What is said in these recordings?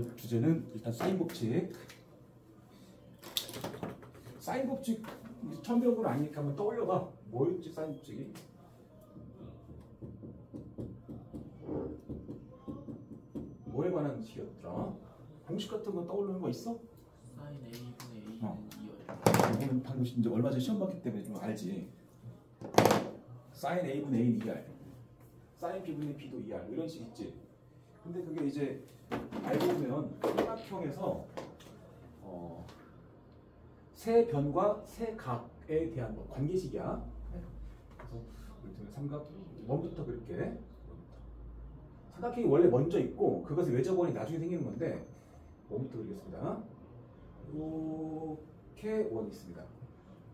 오늘 주제는 일단 사인 법칙. 사인 법칙 처음 배운 건 아니니까 한번 떠올려봐. 뭐였지 사인 법칙이? 뭐에 관한 식이었더라? 공식 같은 거 떠오르는 거 있어? 사인 A분의 A는 2R. 이거는 방금 이제 얼마 전에 시험 봤기 때문에 좀 알지. 사인 A분의 A는 2R, 사인 B분의 B도 2R 이런 식 있지. 근데 그게 이제 알고 보면 삼각형에서 세 변과 세 각에 대한 관계식이야. 그래서 우리 삼각 원부터 그릴게. 삼각형이 원래 먼저 있고 그것의 외접원이 나중에 생기는 건데 원부터 그리겠습니다. 이렇게 원이 있습니다.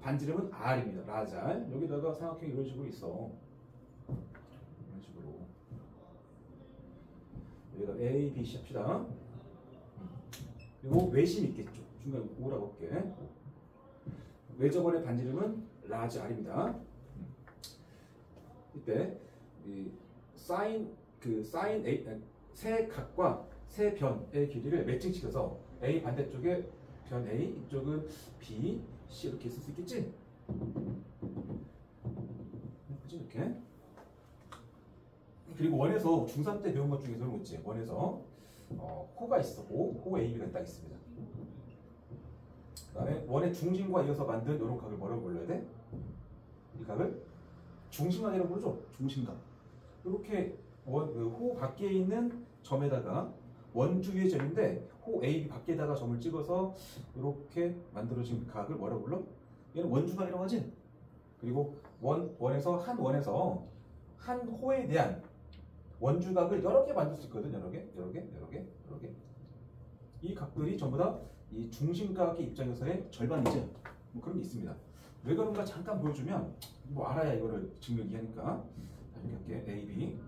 반지름은 R입니다. 라지 R. 여기다가 삼각형이 이런 식으로 있어. 이런 식으로. 여기다 A, B, C 합시다. 그리고 외심 있겠죠. 중간에 O라고 할게. 외접원의 반지름은 라지 R입니다. 이때 이 사인 A 세 각과 세 변의 길이를 매칭시켜서 A 반대쪽에 변 A, 이쪽은 B, C 이렇게 쓸 수 있겠지? 이렇게. 그리고 원에서 중3 때 배운 것 중에서 그런 거 있지. 원에서 호가 있어. 호 AB가 딱 있습니다. 그 다음에 원의 중심과 이어서 만든 이런 각을 뭐라고 불러야 돼? 이 각을 중심각이라고 부르죠. 중심각. 이렇게 호 밖에 있는 점에다가 원주 위의 점인데 호 AB 밖에다가 점을 찍어서 이렇게 만들어진 각을 뭐라고 불러? 얘는 원주각이라고 하지? 그리고 원에서 한 호에 대한 원주각을 여러 개 만들 수 있거든. 여러 개. 이 각들이 전부 다 이 중심각의 입장에서의 절반이지. 뭐 그런 게 있습니다. 왜 그런가 잠깐 보여주면 뭐 알아야 이거를 증명 이해하니까. 이렇게 할게. A, B.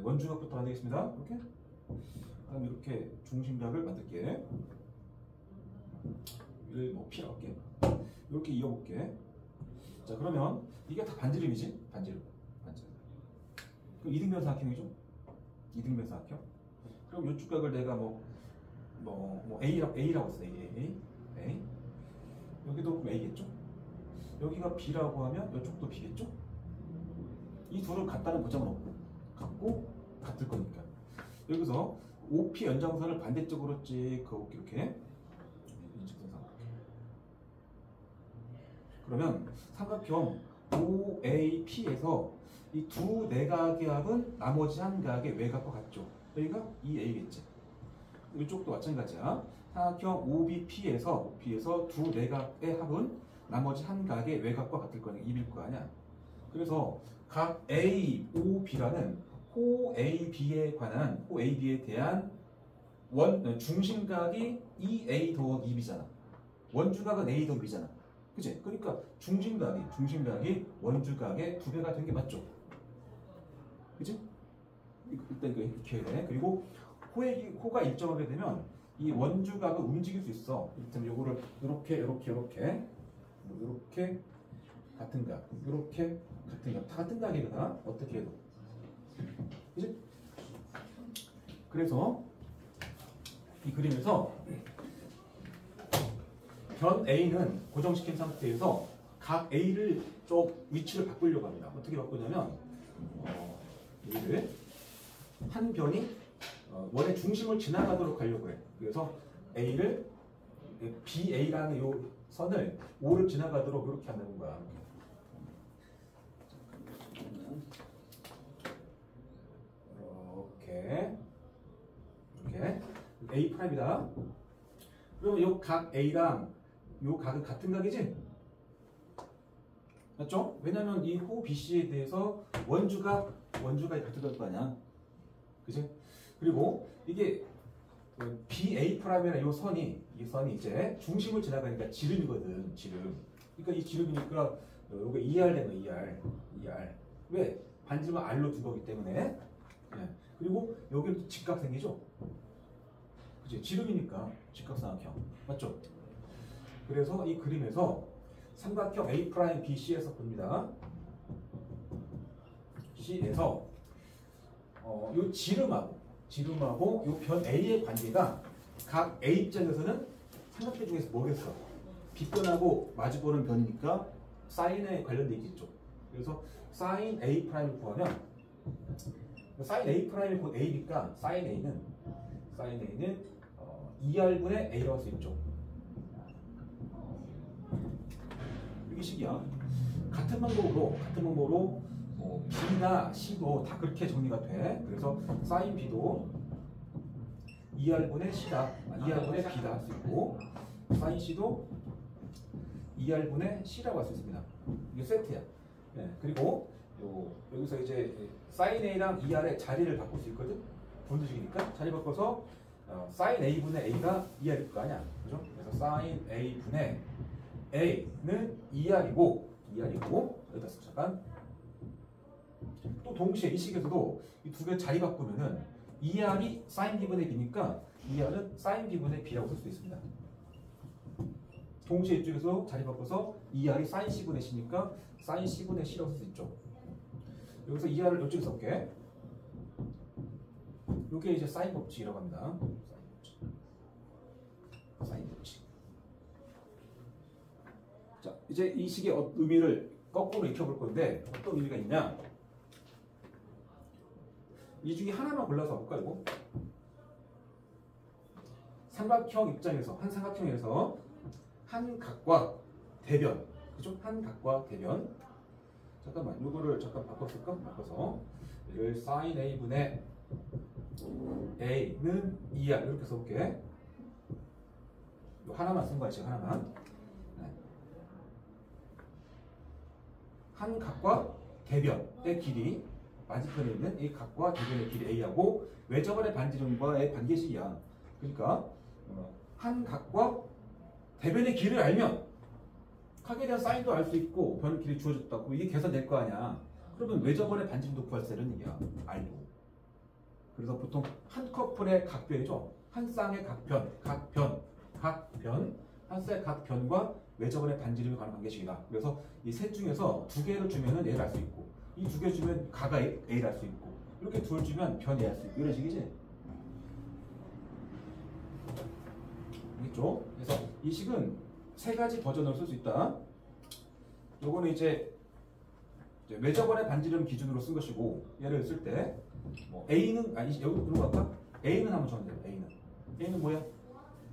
원주각부터 만들겠습니다. 이렇게. 그다음에 이렇게 중심각을 만들게. 이를 뭐 P라고 할게. 이렇게 이어볼게. 자, 그러면 이게 다 반지름이지? 반지름. 그럼 이등변 사각형이죠? 이등변 사각형. 그럼 이쪽 각을 내가 A라고 써. A. 여기도 그럼 A겠죠? 여기가 B라고 하면 이쪽도 B겠죠? 이 둘은 같다는 보장은 없고 같고 같을 거니까. 여기서 OP 연장선을 반대쪽으로 찍어 이렇게 인직선 삼각형. 그러면 삼각형 OAP에서 이 두 내각의 합은 나머지 한 각의 외곽과 같죠. 여기가 2A겠지. 이쪽도 마찬가지야. 삼각형 OBP에서 두 내각의 합은 나머지 한 각의 외곽과 같을 거냐, 입일 거 아니야. 그래서 각 AOB라는 호 AB에 관한 호 AB에 대한 중심각이 2A 더하기 2B잖아. 원주각은 A 더하기 B잖아. 그치? 그러니까 중심각이 원주각의 2배가 된 게 맞죠? 그치? 일단 이거 이렇게 해야 돼. 그리고 호가 일정하게 되면 이 원주각을 움직일 수 있어. 이를테면 요거를 이렇게 같은 각, 이렇게 같은 각, 다 같은 각이거든. 어떻게 해도. 그치? 그래서 이 그림에서 변 A는 고정시킨 상태에서 각 A를 좀 위치를 바꾸려고 합니다. 어떻게 바꾸냐면 A를 한 변이 원의 중심을 지나가도록 하려고 해. 그래서 A를 BA라는 요 선을 O를 지나가도록 이렇게 한다는 거야. 이렇게 A 프라임이다. 그러면 요 각 A랑 요 각은 같은 각이지? 맞죠? 왜냐면 이 호 BC에 대해서 원주각이 같을 거 아니야. 그치? 그리고 이게 BA 프라임이라는 이 선이 이제 중심을 지나가니까 지름이거든. 지름. 그러니까 이 지름이니까 요게 2R 되는 거야. 2R. 왜? 반지름은 R로 둔 거기 때문에. 네. 그리고 여기는 직각 생기죠? 그치? 지름이니까 직각삼각형. 맞죠? 그래서 이 그림에서 삼각형 A'BC에서 봅니다. C에서 요 지름하고 지름하고 이 변 A의 관계가 각 A 입장에서는 삼각대 중에서 뭐겠어? 빗변하고 마주보는 변이니까 사인에 관련돼 있겠죠. 그래서 사인 A 프라임을 구하면 사인 A 프라임이 곧 A니까 사인 A는 2R분의 A라고 할 수 있죠. 이게 식이야. 같은 방법으로 뭐 B나 C도 다 그렇게 정리가 돼. 그래서 사인 B도 2R분의 C다, 2R분의 B다 할 수 있고, 사인 C도 2R분의 C라고 할 수 있습니다. 이게 세트야. 네, 그리고 여기서 이제 사인 A랑 2R의 자리를 바꿀 수 있거든. 분수식이니까 자리 바꿔서 사인 A분의 A가 2R일 거 아니야. 그죠? 그래서 사인 A분의 A는 2R이고 여기다 잠깐. 또 동시에 이 식에서도 이 두 개 자리 바꾸면은 2R이 사인 B분의 B니까 2R은 사인 B분의 B라고 쓸 수 있습니다. 동시에 이쪽에서 자리 바꿔서 2R이 사인 C분의 C니까 사인 C분의 C라고 쓸 수 있죠. 여기서 2R을 이쪽에 써볼게. 이게 이제 사인 법칙이라고 합니다. 사인 법칙. 자, 이제 이 식의 의미를 거꾸로 익혀볼 건데 어떤 의미가 있냐? 이 중에 하나만 골라서 볼까 이거? 삼각형 입장에서 한 삼각형에서 한 각과 대변, 그죠? 한 각과 대변. 잠깐만, 이거를 잠깐 바꿨을까? 바꿔서 이걸 sin A분의 A는 2R 이렇게 써볼게. 이 하나만 쓴 거야, 지금 하나만. 네. 한 각과 대변의 길이, 맞은편에 있는 이 각과 대변의 길이 A하고 외접원의 반지름과의 관계식이야. 그러니까 한 각과 대변의 길을 알면 각에 대한 사인도 알 수 있고 변의 길이 주어졌다고 이게 계산될 거 아니야. 그러면 외접원의 반지름도 구할 수 있는 얘기야. 알고. 그래서 보통 한 커플의 각변이죠. 한 쌍의 각변, 한 쌍의 각변과 외접원의 반지름이 관한 관계식이다. 그래서 이 셋 중에서 두 개를 주면은 A를 알 수 있고, 이 두 개 주면 가가 A를 알 수 있고, 이렇게 둘 주면 변이 알 수 있고, 이런 식이지. 알겠죠? 그래서 이 식은 세 가지 버전으로 쓸 수 있다. 요거는 이제 외접원의 반지름 기준으로 쓴 것이고, 얘를 쓸 때 뭐 A는 아니 여기 그런 거 할까? A는 한번 적어야 돼요. A는 뭐야?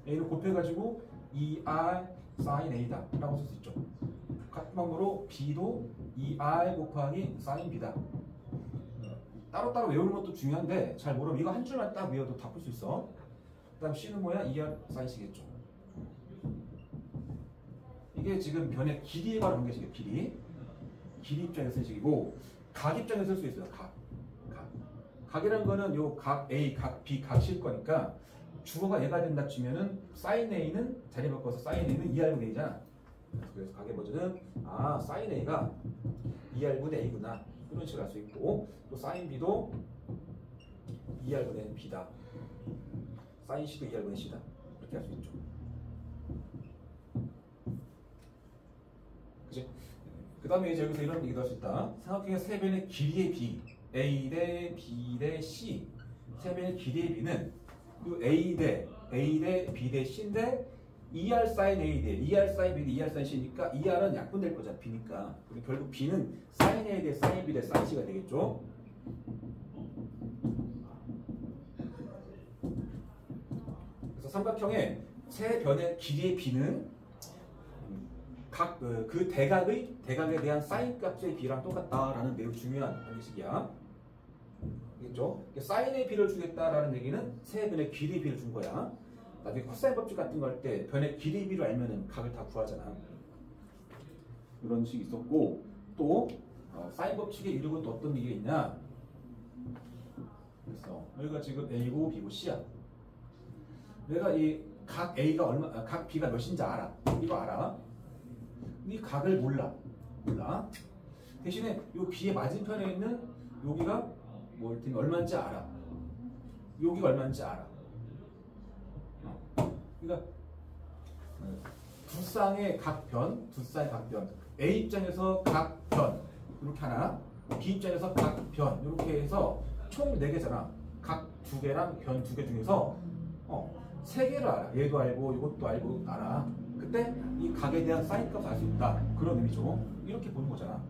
A는 곱해가지고 2R sin A다 라고 쓸 수 있죠. 같은 방법으로 B도 2R 곱하기 sin B다. 따로따로 외우는 것도 중요한데 잘 모르면 이거 한 줄만 딱 외워도 다 풀 수 있어. 그 다음 C는 뭐야? 2R sin C겠죠. 이게 지금 변의 길이에 관한 관계식이에요. 길이 입장에서 쓴 식이고, 각 입장에서 쓸 수 있어요. 각이라는 거는 요 각 A, 각 B, 각 C일 거니까 주어가 얘가 된다 치면은 sin A는 자리 바꿔서 sin A는 2R분의 A잖아. 그래서 각의 버전은 sin A가 2R분의 A구나. 이런 식으로 할 수 있고, 또 sin B도 2R분의 B다. sin C도 2R분의 C다. 이렇게 할 수 있죠. 그치? 그 다음에 이제 여기서 이런 얘기도 할 수 있다. 삼각형의 세 변의 길이의 B, A 대 B 대 C. 세 변의 길이의 B는 A 대 B 대 C인데 2R sin A 대 2R sin B 대 2R sin C니까 2R은 약분될 거잖아. B니까. 그리고 결국 B는 sin A 대 sin B 대 sin C가 되겠죠. 그래서 삼각형의 세 변의 길이의 B는 그 대각에 대한 사인 값의 B랑 똑같다라는 매우 중요한 관계식이야. 알겠죠? 사인의 B를 주겠다라는 얘기는 세 변의 길이의 B를 준 거야. 나중에 코사인 법칙 같은 거 할 때 변의 길이의 B를 알면은 각을 다 구하잖아. 이런 식이 있었고, 또 사인 법칙의 이름은 또 어떤 얘기가 있냐? 그래서 여기가 지금 A고 B고 C야. 내가 이 각 A가 각 B가 몇인지 알아. 이거 알아. 이 각을 몰라. 대신에 이 B의 맞은편에 있는 여기가 뭐 얼마인지 알아. 여기가 얼마인지 알아. 그러니까 두 쌍의 각변. A 입장에서 각변 이렇게 하나, B 입장에서 각변 이렇게 해서 총 4개잖아. 각 두 개랑 변 두 개 중에서 세 개를 알아. 얘도 알고 이것도 알고 알아. 그때 이 각에 대한 사인 값을 알 수 있다. 그런 의미죠. 이렇게 보는 거잖아.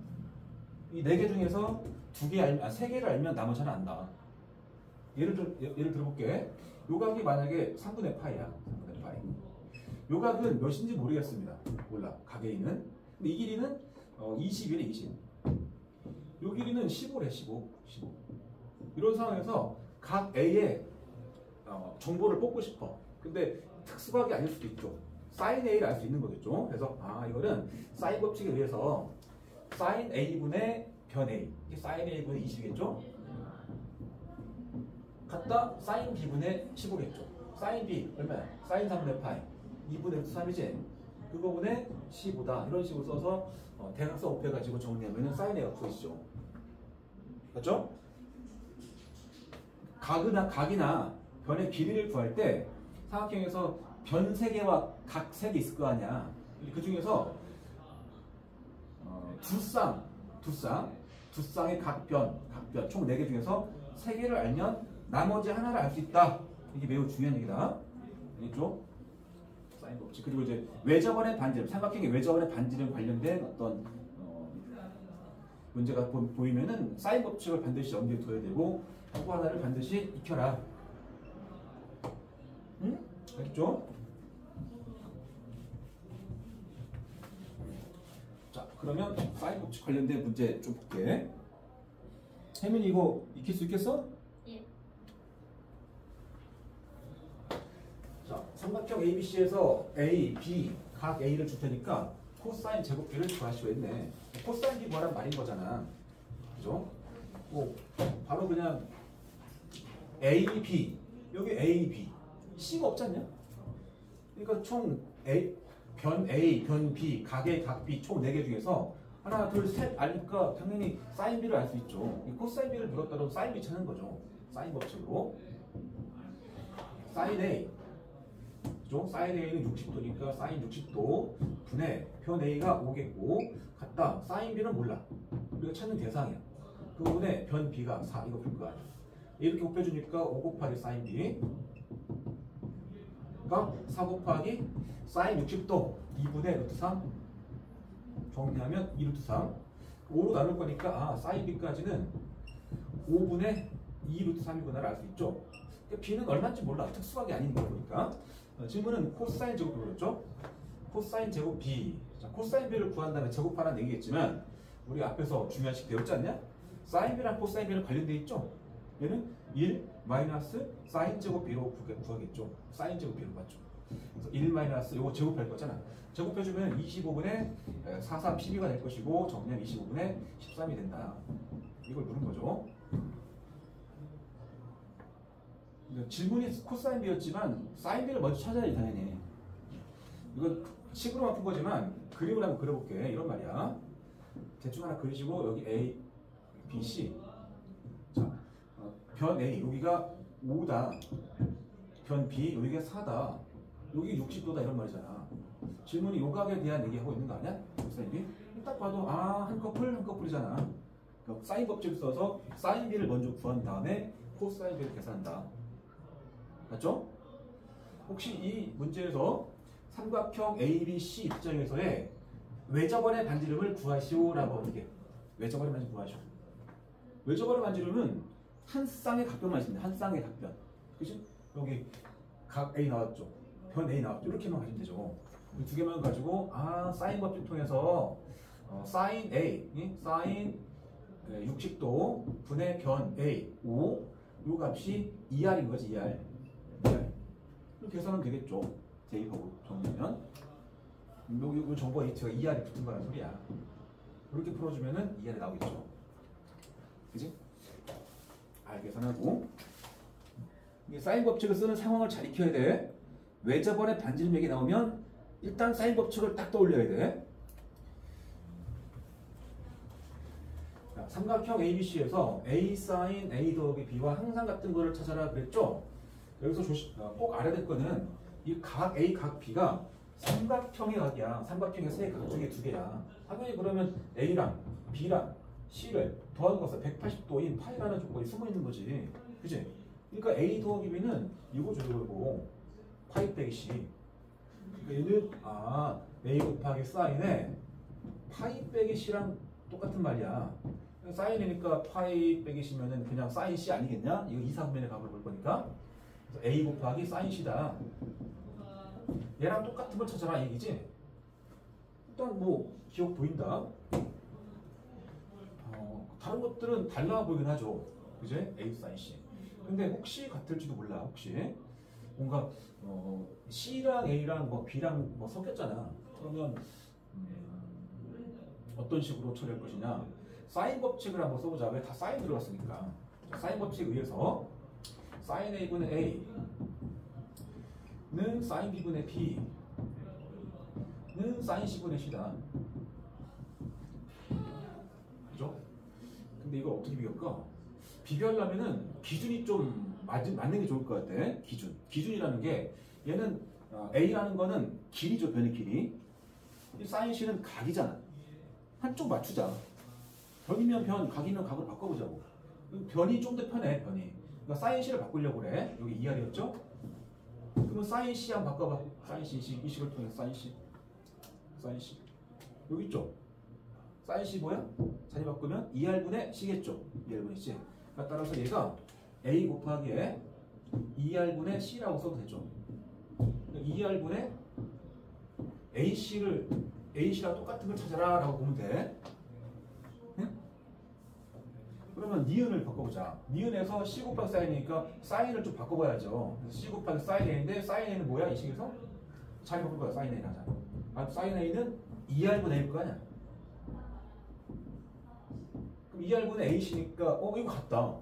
이 네 개 중에서 세 개를 알면 나머지 하나 안다. 예를 들어볼게. 요 각이 만약에 3분의 파이야. 3분의 파이. 요 각은 몇인지 모르겠습니다. 몰라. 각에 있는. 근데 이 길이는 20이래 20. 요 길이는 15래 15. 이런 상황에서 각 A의 정보를 뽑고 싶어. 근데 특수각이 아닐 수도 있죠. 사인 A를 알 수 있는 거겠죠. 그래서 이거는 사인 법칙에 의해서 사인 A분의 변 A. 이게 사인 A분의 20이겠죠. 갖다 사인 B분의 15겠죠. 사인 B 얼마야? 사인 3분의 파이 2분의 3이지? 그거분의 15다. 이런 식으로 써서 대각선 곱해가지고 정리하면 사인 A가 구해지죠. 맞죠? 각이나 변의 길이를 구할 때 삼각형에서 변 3개와 각 3개 있을 거 아니야. 그 중에서 두 쌍의 각변 총 4개 중에서 3개를 알면 나머지 하나를 알 수 있다. 이게 매우 중요한 얘기다. 알겠죠? 사인 법칙. 그리고 이제 외접원의 반지름, 삼각형의 외접원의 반지름 관련된 어떤 문제가 보이면은 사인 법칙을 반드시 염두에 둬야 되고 그거 하나를 반드시 익혀라. 응? 알겠죠? 자, 그러면 사인 법칙 관련된 문제 좀 볼게. 혜민이 이거 익힐 수 있겠어? 예. 자, 삼각형 ABC에서 A, B, 각 A를 줄 테니까 코사인 제곱비를 구하시오 했네. 코사인 B 구하란 말인 거잖아. 그죠? 바로 그냥 A, B. 여기 A, B. C가 없지 않냐? 그러니까 총 변 A, 변 B, 각 A, 각 B 총 4개 중에서 하나, 둘, 셋 알니까 당연히 사인 B를 알 수 있죠. 이 코사인 B를 물었다면 사인 B 찾는 거죠. 사인 법칙으로. 사인 A. 그죠? 사인 A는 60도니까 사인 60도 분의 변 A가 5겠고 같다. 사인 B는 몰라. 우리가 찾는 대상이야. 그 부분에 변 B가 4. 이거 볼 거 아니야. 이렇게 곱해주니까 5 곱하기 사인 B 가 4 곱하기 사인 60도 2분의 루트 3 정리하면 2 루트 3 5로 나눌 거니까 사인 B까지는 5분의 2 루트 3이구나를 알 수 있죠. 그러니까 B는 얼마인지 몰라. 특수각이 아닌 거 보니까. 질문은 코사인 제곱 그랬죠. 코사인 제곱 B. 자, 코사인 B를 구한 다음에 제곱하라는 얘기겠지만 우리 앞에서 중요한 식 배웠지 않냐? 사인 B랑 코사인 B는 관련돼 있죠. 얘는 1 마이너스 사인 제곱 B로 구하겠죠. 사인 제곱 B로 맞죠. 그래서 1 마이너스 요거 제곱할 거잖아. 제곱해주면 25분의 4, 3, 12가 될 것이고 정리하면 25분의 13이 된다. 이걸 물은 거죠. 질문이 코사인 B였지만 사인 B를 먼저 찾아야지 당연히. 이건 식으로만 푼 거지만 그림을 한번 그려볼게. 이런 말이야. 대충 하나 그리시고 여기 A, B, C. 자, 변 A 여기가 5다. 변 B 여기가 4다. 여기 60도다 이런 말이잖아. 질문이 요각에 대한 얘기하고 있는 거 아니야? 코사인 B? 딱 봐도 한 커플이잖아. 그러니까 사인 법칙을 써서 사인 B를 먼저 구한 다음에 코사인 B를 계산한다. 맞죠? 혹시 이 문제에서 삼각형 ABC 입장에서의 외접원의 반지름을 구하시오라고 어떻게? 외접원의 반지름 구하시오. 외접원의 반지름은 한 쌍의 각변만 있습니다. 한 쌍의 각변. 그치? 여기 각 A 나왔죠. 변 A 나왔죠. 이렇게만 가지면 되죠. 이 두 개만 가지고 사인 법칙 통해서 사인 A, 사인 60도 분의 변 A 5 요 값이 2R인 거지 2R. 이렇게 계산하면 되겠죠. 대입하고 정리하면 여기 정보 H가 2R이 붙은 거란 소리야. 이렇게 풀어주면은 2R이 나오겠죠. 그지? R 계산하고 사인 법칙을 쓰는 상황을 잘 익혀야 돼. 외접원의 반지름 얘기 나오면 일단 사인 법칙을 딱 떠올려야 돼. 자, 삼각형 ABC에서 A 사인 A 더하기 B와 항상 같은 거를 찾아라 그랬죠? 여기서 꼭 알아야 될 거는 이 각 A, 각 B가 삼각형의 각이야. 삼각형의 세 각 중에 2개야. 당연히 그러면 A랑 B랑 C를 더하는 것은 180도인 파이라는 조건이 숨어 있는 거지. 그지? 그러니까 A 더하기 B는 이거죠, 이거. 파이 빼기 C. 그러니까 얘는 A 곱하기 사인에 파이 빼기 C랑 똑같은 말이야. 사인이니까 파이 빼기 C면은 그냥 사인 C 아니겠냐? 이거 이사분면의 값을 볼 거니까. 그래서 A 곱하기 사인 C다. 얘랑 똑같은 걸 찾아라 이 얘기지? 일단 뭐 기억 보인다. 다른 것들은 달라 보이긴 하죠. 그제? A 사인 C. 근데 혹시 같을지도 몰라. 혹시 뭔가 C랑 A랑 뭐 B랑 뭐 섞였잖아. 그러면 어떤 식으로 처리할 것이냐? 사인 법칙을 한번 써보자. 왜 다 사인 들어갔으니까. 자, 사인 법칙에 의해서 사인 A분의 A는 사인 B분의 B는 사인 C분의 C다. 그죠? 근데 이걸 어떻게 비교할까? 비교하려면은 기준이 좀 맞는 게 좋을 것 같아. 기준이라는 게 얘는 A라는 거는 길이죠. 변의 길이. 이 사인 C는 각이잖아. 한쪽 맞추자. 변이면 변, 각이면 각으로 바꿔보자고. 변이 좀 더 편해. 변이. 그러니까 사인 C를 바꾸려고 그래. 여기 2R이었죠? 그러면 사인 C 한번 바꿔봐. 사인 C, 이 식을 통해 사인 C. 여기 있죠? 사인 C 뭐야? 자리 바꾸면 2R분의 C겠죠? 2R분의 C. 그러니까 따라서 얘가 A 곱하기에 2R분의 C라고 써도 되죠. 2R분의 AC랑 똑같은 걸 찾아라 라고 보면 돼. 응? 그러면 니은을 바꿔보자. 니은에서 C 곱하기 사인이니까 사인을 좀 바꿔봐야죠. C 곱하기 사인 A인데 사인 A는 뭐야? 이 식에서? 자리 바꿀 거야. 사인 A는 하자. 사인 A는 2R분의 A일 거 아니야. 그럼 2R분의 AC니까 이거 같다.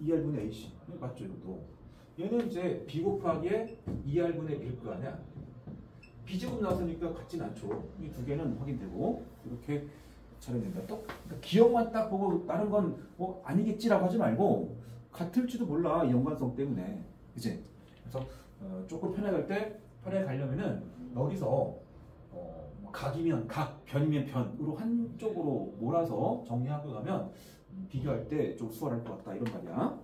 2R분의 AC. 맞죠 이것도. 얘는 이제 B 곱하기에 2R분의 B일 거 아니야. B제곱 나왔으니까 같진 않죠. 이 두 개는 확인되고 이렇게 처리된다. 또 그러니까 기억만 딱 보고 다른 건 아니겠지라고 하지 말고 같을지도 몰라. 이 연관성 때문에. 그치? 그래서 조금 편하게 가려면은 여기서 각이면 각, 변이면 변으로 한쪽으로 몰아서 정리하고 가면 비교할 때 좀 수월할 것 같다 이런 말이야.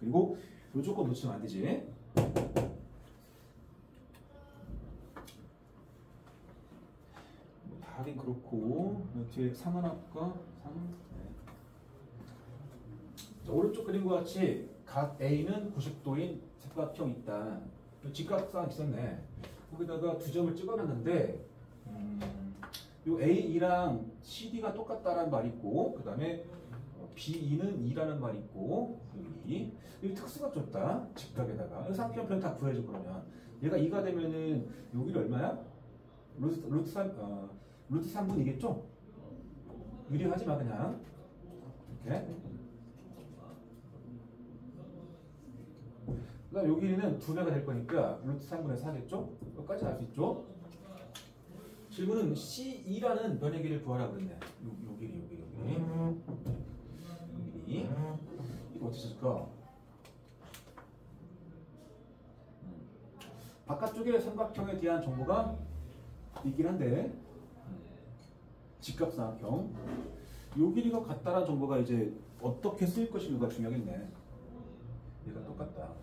그리고 요 조건 놓치면 안 되지. 다 하긴 그렇고 뒤에 상한합과 자, 오른쪽 그림과 같이 각 A는 90도인 삼각형 있다. 직각상 있었네. 거기다가 두 점을 찍어놨는데 요 A2랑 CD가 똑같다라는 말이 있고 그 다음에 B2는 2라는 말이 있고 여기 특수가 좁다. 직각에다가 삼각형 편 다 구해줘. 그러면 얘가 2가 되면은 여기를 얼마야? 루트 3분이겠죠? 유리하지 마 그냥 이렇게. 그다음 여기는 2배가 될 거니까 루트 3분의 4겠죠? 여기까지 알 수 있죠? 질문은 C2라는 변의 길이를 구하라 그랬네. 요 길이. 이거 어떻게 쓸까? 바깥쪽에 삼각형에 대한 정보가 있긴 한데 직각삼각형 요 길이가 같다라는 정보가 이제 어떻게 쓰일 것인가가 중요하겠네. 얘가 똑같다.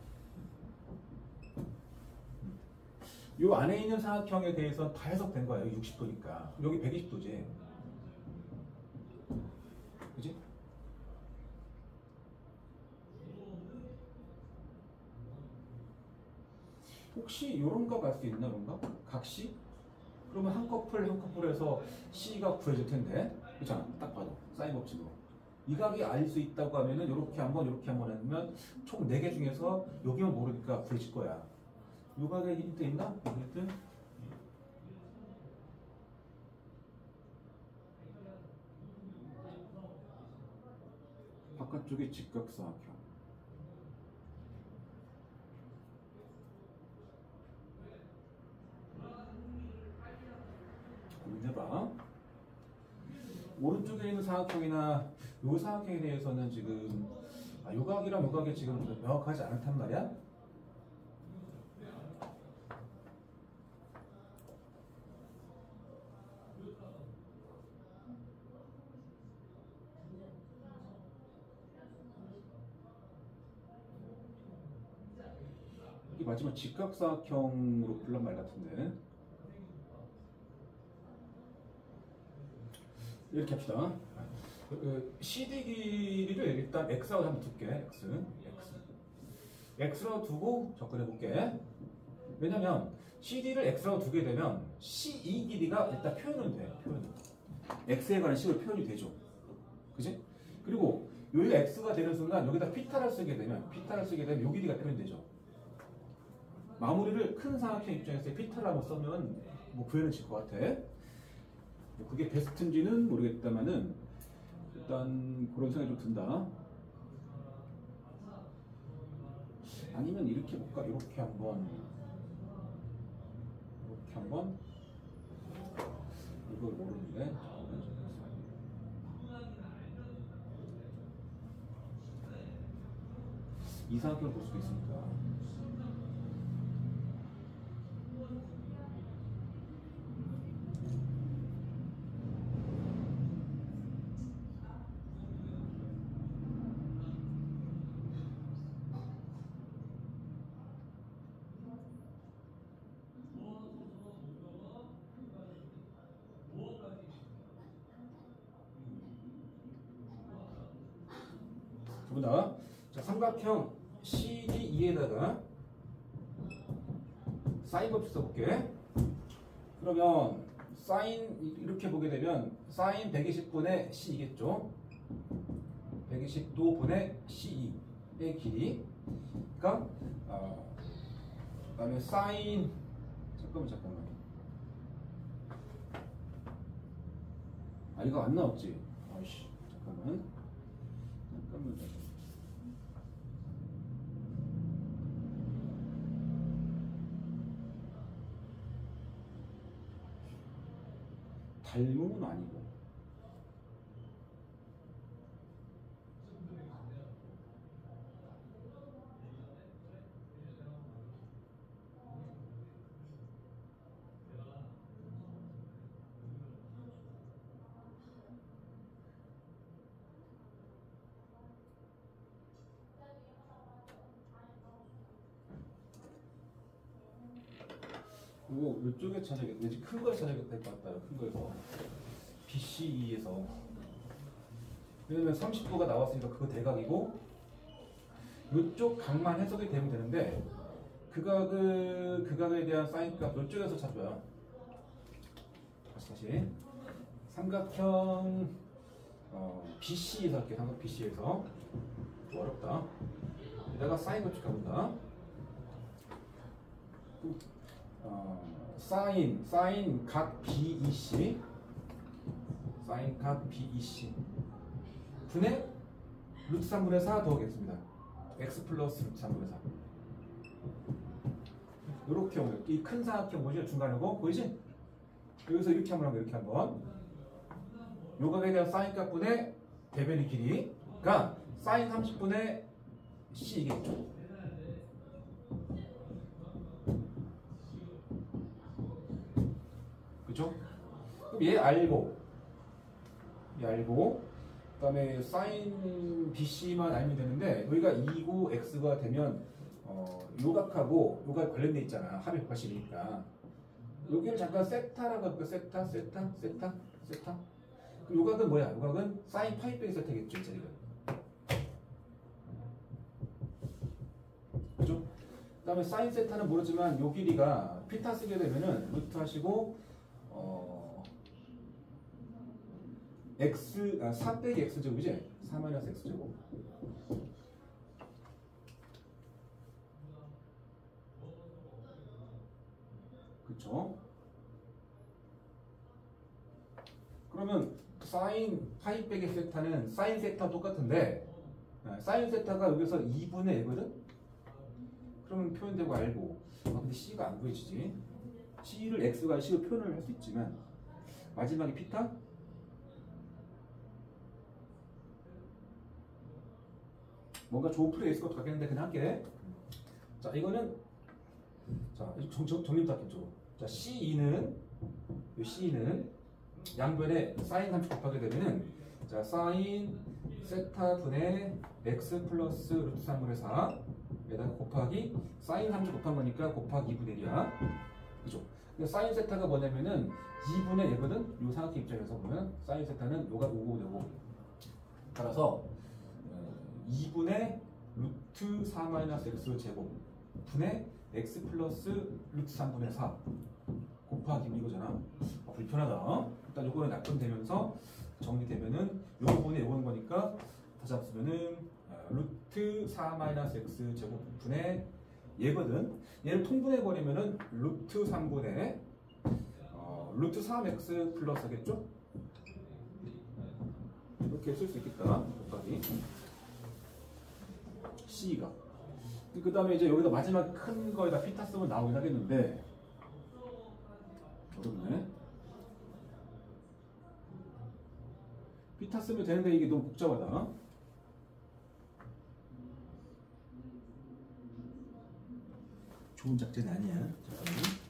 요 안에 있는 삼각형에 대해서는 다 해석된 거야. 여기 60도니까 여기 120도지. 그지? 혹시 요런 거 갈 수 있나? 그런가? 각시? 그러면 한 커플에서 C가 구해질 텐데. 그렇잖아. 딱 봐도. 사인 법칙으로. 이 각이 알 수 있다고 하면은 요렇게 한번 하면 총 4개 중에서 여기만 모르니까 구해질 거야. 요 각에 힌트 있나? 힌트? 바깥쪽에 직각삼각형. 고민해봐. 오른쪽에 있는 삼각형이나 요 삼각형에 대해서는 지금 요 각이랑 요 각이 지금 명확하지 않단 말이야. 마지막 직각사각형으로 풀란 말 같은데. 이렇게 합시다. CD 길이를 일단 x라고 한번 둘게. x라고 두고 접근해 볼게. 왜냐면 CD를 x라고 두게 되면 CE 길이가 일단 표현은 돼. x에 관한 식으로 표현이 되죠. 그지? 그리고 여기가 x가 되는 순간 여기다 피타를 쓰게 되면 요 길이가 표현되죠. 마무리를 큰 사각형 입장에서 피타를 한번 쓰면 뭐 구현은 질 것 같아. 뭐 그게 베스트인지는 모르겠다만은 일단 그런 생각이 좀 든다. 아니면 이렇게 볼까? 이렇게 한번 이걸 모르는데 이 사각형을 볼 수도 있으니까. 보다. 자, 삼각형 CD2에다가 사인 법칙 써볼게. 그러면 사인 이렇게 보게 되면 사인 120분의 C이겠죠. 120도분의 CE의 길이가 그다음에 사인 잠깐만 이거 안 나왔지? 아이씨 잠깐만 닮음은 아니고 그리고 이쪽에 찾아야겠다. 왠지 큰 걸 찾아야겠다 될 것 같다. 큰 거에서 BCE에서 왜냐면 30도가 나왔으니까 그거 대각이고 이쪽 각만 해석이 되면 되는데 그 각에 대한 사인값 이쪽에서 찾아봐요. 다시 삼각형 BC에서 할게. 삼각 BC에서 어렵다. 여기다가 사인 법칙 가본다. 사인 각 BEC 분의 루트 3분의 4 더하겠습니다. x 플러스 루트 3분의 4 이렇게 오면 이 큰 사각형 보이죠? 중간에 거 보이지? 여기서 이렇게 한번 하면 이렇게 한번 요 각에 대한 사인 값분의 대변의 길이가 사인 30분의 C이겠죠? 그죠? 그럼 얘 알고 그 다음에 사인 BC만 알면 되는데 여기가 2고 X가 되면 요 각하고 요가 관련돼 있잖아. 합의 180이니까 여기를 잠깐 세타라고 할까? 세타 그럼 요 각은 뭐야? 요 각은 사인 파이 빼기 세타겠죠 이 자리가. 그죠? 그 다음에 사인 세타는 모르지만 요 길이가 피타 쓰게 되면은 루트 하시고 4 빼기 x제곱이지? 4 마이너스 x제곱. 그쵸? 그러면 사인 파이 빼기 세타는 사인 세타 똑같은데 사인 세타가 여기서 2분의 1거든? 그러면 표현되고 알고 근데 C가 안 보여지지? C를 X가 C로 표현을 할 수 있지만 마지막에 피타? 뭔가 좋은 플레이 있을 것 같겠는데 그냥 할게. 자 이거는 자 정립 닦겠죠. 자 C는 양변에 사인 30 곱하게 되면은 자 사인 세타 분의 x 플러스 루트 3분의 4 에다가 곱하기 사인 3주 곱한 거니까 곱하기 2분의 1이야. 그죠? 사인 세타가 뭐냐면은 2분의 얘거든? 요 삼각형 입장에서 보면 사인 세타는 요가 오고 되고 따라서 2분의 루트 4-x 제곱 분의 x 플러스 루트 3분의 4 곱하기 이거잖아. 불편하다. 일단 요거는 낙점되면서 정리되면은 요 부분에 요건 거니까 다시 합쓰면은 루트 4-x 제곱 분의 얘거든. 얘를 통분해 버리면은 루트 3분의 루트 3x 플러스겠죠? 이렇게 쓸 수 있겠다. 곱하기 C가. 그 다음에 이제 여기다 마지막 큰 거에다 피타 쓰면 나오긴 하겠는데 어렵네. 피타 쓰면 되는데 이게 너무 복잡하다. 좋은 작전이 아니야. 잠깐만.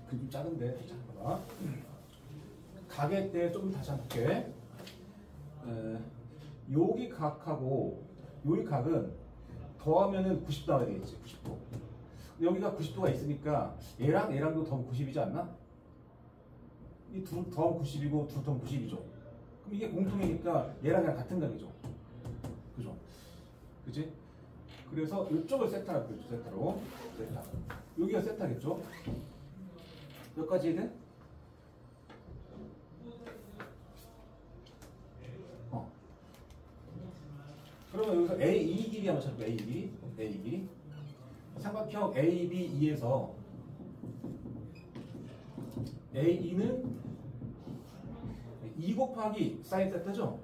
좀 작은데 잠깐만. 각에 대해 조금 다시 한번 볼게. 여기 각하고 여기 각은 더하면은 90도 나와야 되겠지. 90도. 여기가 90도가 있으니까 얘랑 얘랑도 더하면 90이지 않나? 이 둘 더하면 90이고 둘 더하면 90이죠. 그럼 이게 공통이니까 얘랑 얘랑 같은 각이죠. 그죠? 그치? 그래서 이쪽을 세타라고 그랬죠. 세타로. 세타. 여기가 세타겠죠? 몇 가지 돼? 그러면 여기서 A2 길이 한번 찾을게요. A 길이. A 길이. 삼각형 ABE에서 A2는 2 곱하기 사인 세타죠?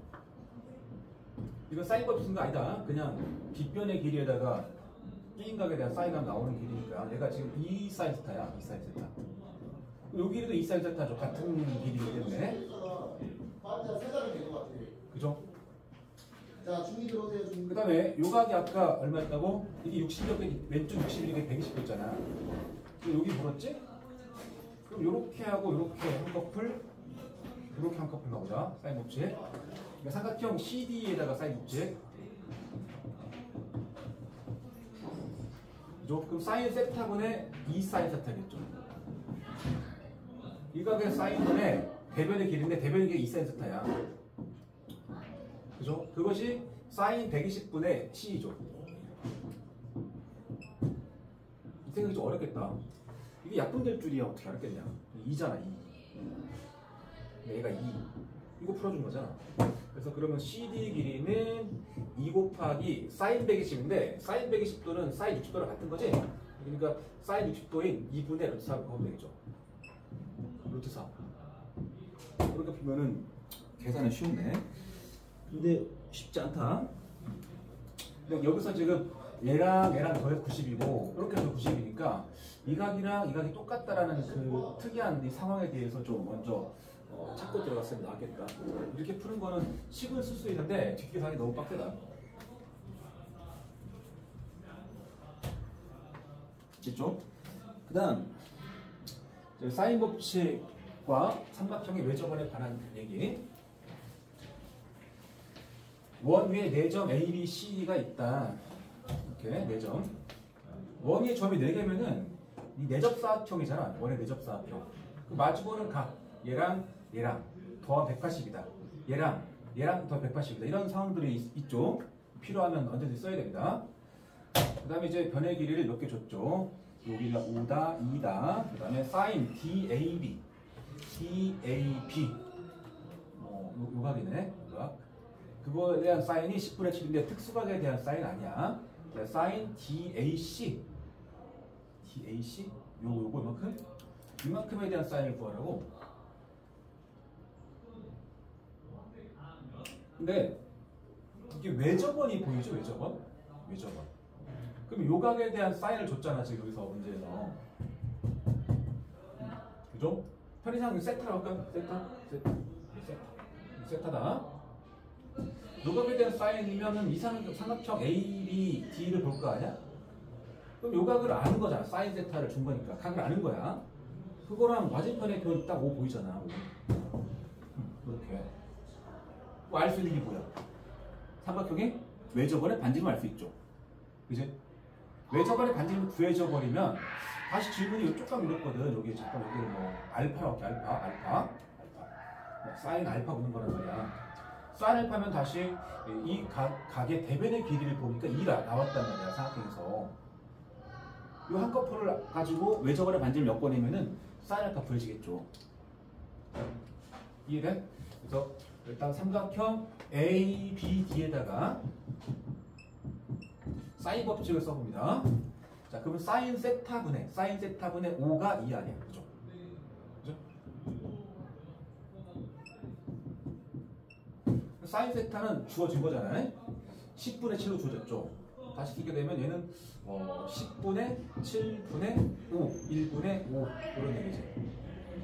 이거 사인법 쓴 거 아니다. 그냥 빗변의 길이에다가 끼인각에 대한 사인하면 나오는 길이니까 얘가 지금 2 사인 세타야. 2 사인 세타. 요 길이도 2 사인 세타죠. 같은 길이기 때문에. 그죠? 자, 중기 들어오세요. 중기. 그 다음에 요 각이 아까 얼마였다고? 이게 60도, 왼쪽 61이 120도였잖아. 여기 물었지? 그럼 요렇게 하고 요렇게 한 커플, 요렇게 한 커플 나오자. 사인 법칙. 그러니까 삼각형 CD에다가 사인 법칙. 그죠? 그럼 사인 세타분의 2 사인 세타겠죠. 이 각의 사인분의 대변의 길인데 대변의 길이 2 사인 세타야. 그죠? 그것이 사인 120분의 C이죠. 이 생각이 좀 어렵겠다. 이게 약분될 줄이야. 어떻게 알았겠냐? 2잖아, 2. 얘가 2. 이거 풀어준 거잖아. 그래서 그러면 CD 길이는 2 곱하기 사인 120인데 사인 120도는 사인 60도랑 같은 거지? 그러니까 사인 60도인 2분의 루트 4로 보면 되겠죠. 루트 4. 그렇게 보면은 계산은 쉽네. 근데 쉽지 않다. 근데 여기서 지금 얘랑 더해서 90이고 이렇게 해서 90이니까 이 각이랑 이 각이 똑같다라는 그 특이한 이 상황에 대해서 좀 먼저 찾고 들어갔으면 나겠다. 이렇게 푸는 거는 식을 쓸 수 있는데 뒷계산이 너무 빡세다. 됐죠? 그 다음 사인 법칙과 삼각형의 외접원에 관한 얘기. 원 위에 4점 A, B, C가 있다. 이렇게 4점. 원 위에 점이 4개면은 이 내접사각형이잖아. 원의 내접사각형. 그 마주보는 각. 얘랑 더하면 180이다. 얘랑 더 180이다. 이런 상황들이 있죠. 필요하면 언제든지 써야 됩니다. 그 다음에 이제 변의 길이를 몇 개 줬죠. 여기가 5다, 2다. 그 다음에 사인 DAB. 요 각이네. 그거에 대한 사인이 10분의 7인데 특수각에 대한 사인 아니야. 사인 DAC. DAC? 요거 이만큼? 이만큼에 대한 사인을 구하라고. 근데 이게 외접원이 보이죠? 외접원? 외접원. 그럼 요각에 대한 사인을 줬잖아 지금 여기서 문제에서. 그죠? 편의상 세타라고 할까? 세타다. 요각에 대한 사인이면은 이 삼각형 A, B, D를 볼 거 아니야? 그럼 요각을 아는 거잖아. 사인 세타를 준 거니까. 각을 아는 거야. 그거랑 맞은편에 그 딱 O 보이잖아. O. 이렇게. 뭐 알 수 있는 게 뭐야? 삼각형의 외접원의 반지름을 알 수 있죠. 그지? 외접원의 반지름을 구해져 버리면 다시 질문이 이쪽 가면 이렇거든. 여기 잠깐 여기를 뭐 알파라고 할게. 알파. 뭐 사인 알파 보는 거란 말이야. 사인 알파면 다시 이 각의 대변의 길이를 보니까 2가 나왔단 말이야. 삼각형에서. 이 한꺼풀을 가지고 외접원의 반지름 엮어내면은 사인 알파 구해지겠죠. 이해돼? 그래서 일단 삼각형 A, B, D에다가 사인 법칙을 써봅니다. 자, 그러면 사인 세타분의 5가 2 아니야. 그죠? 그죠? 사인 세타는 주어진 거잖아요. 10분의 7로 주어졌죠. 다시 쓰게 되면 얘는 10분의 7분의 5, 1분의 5 이런 얘기지.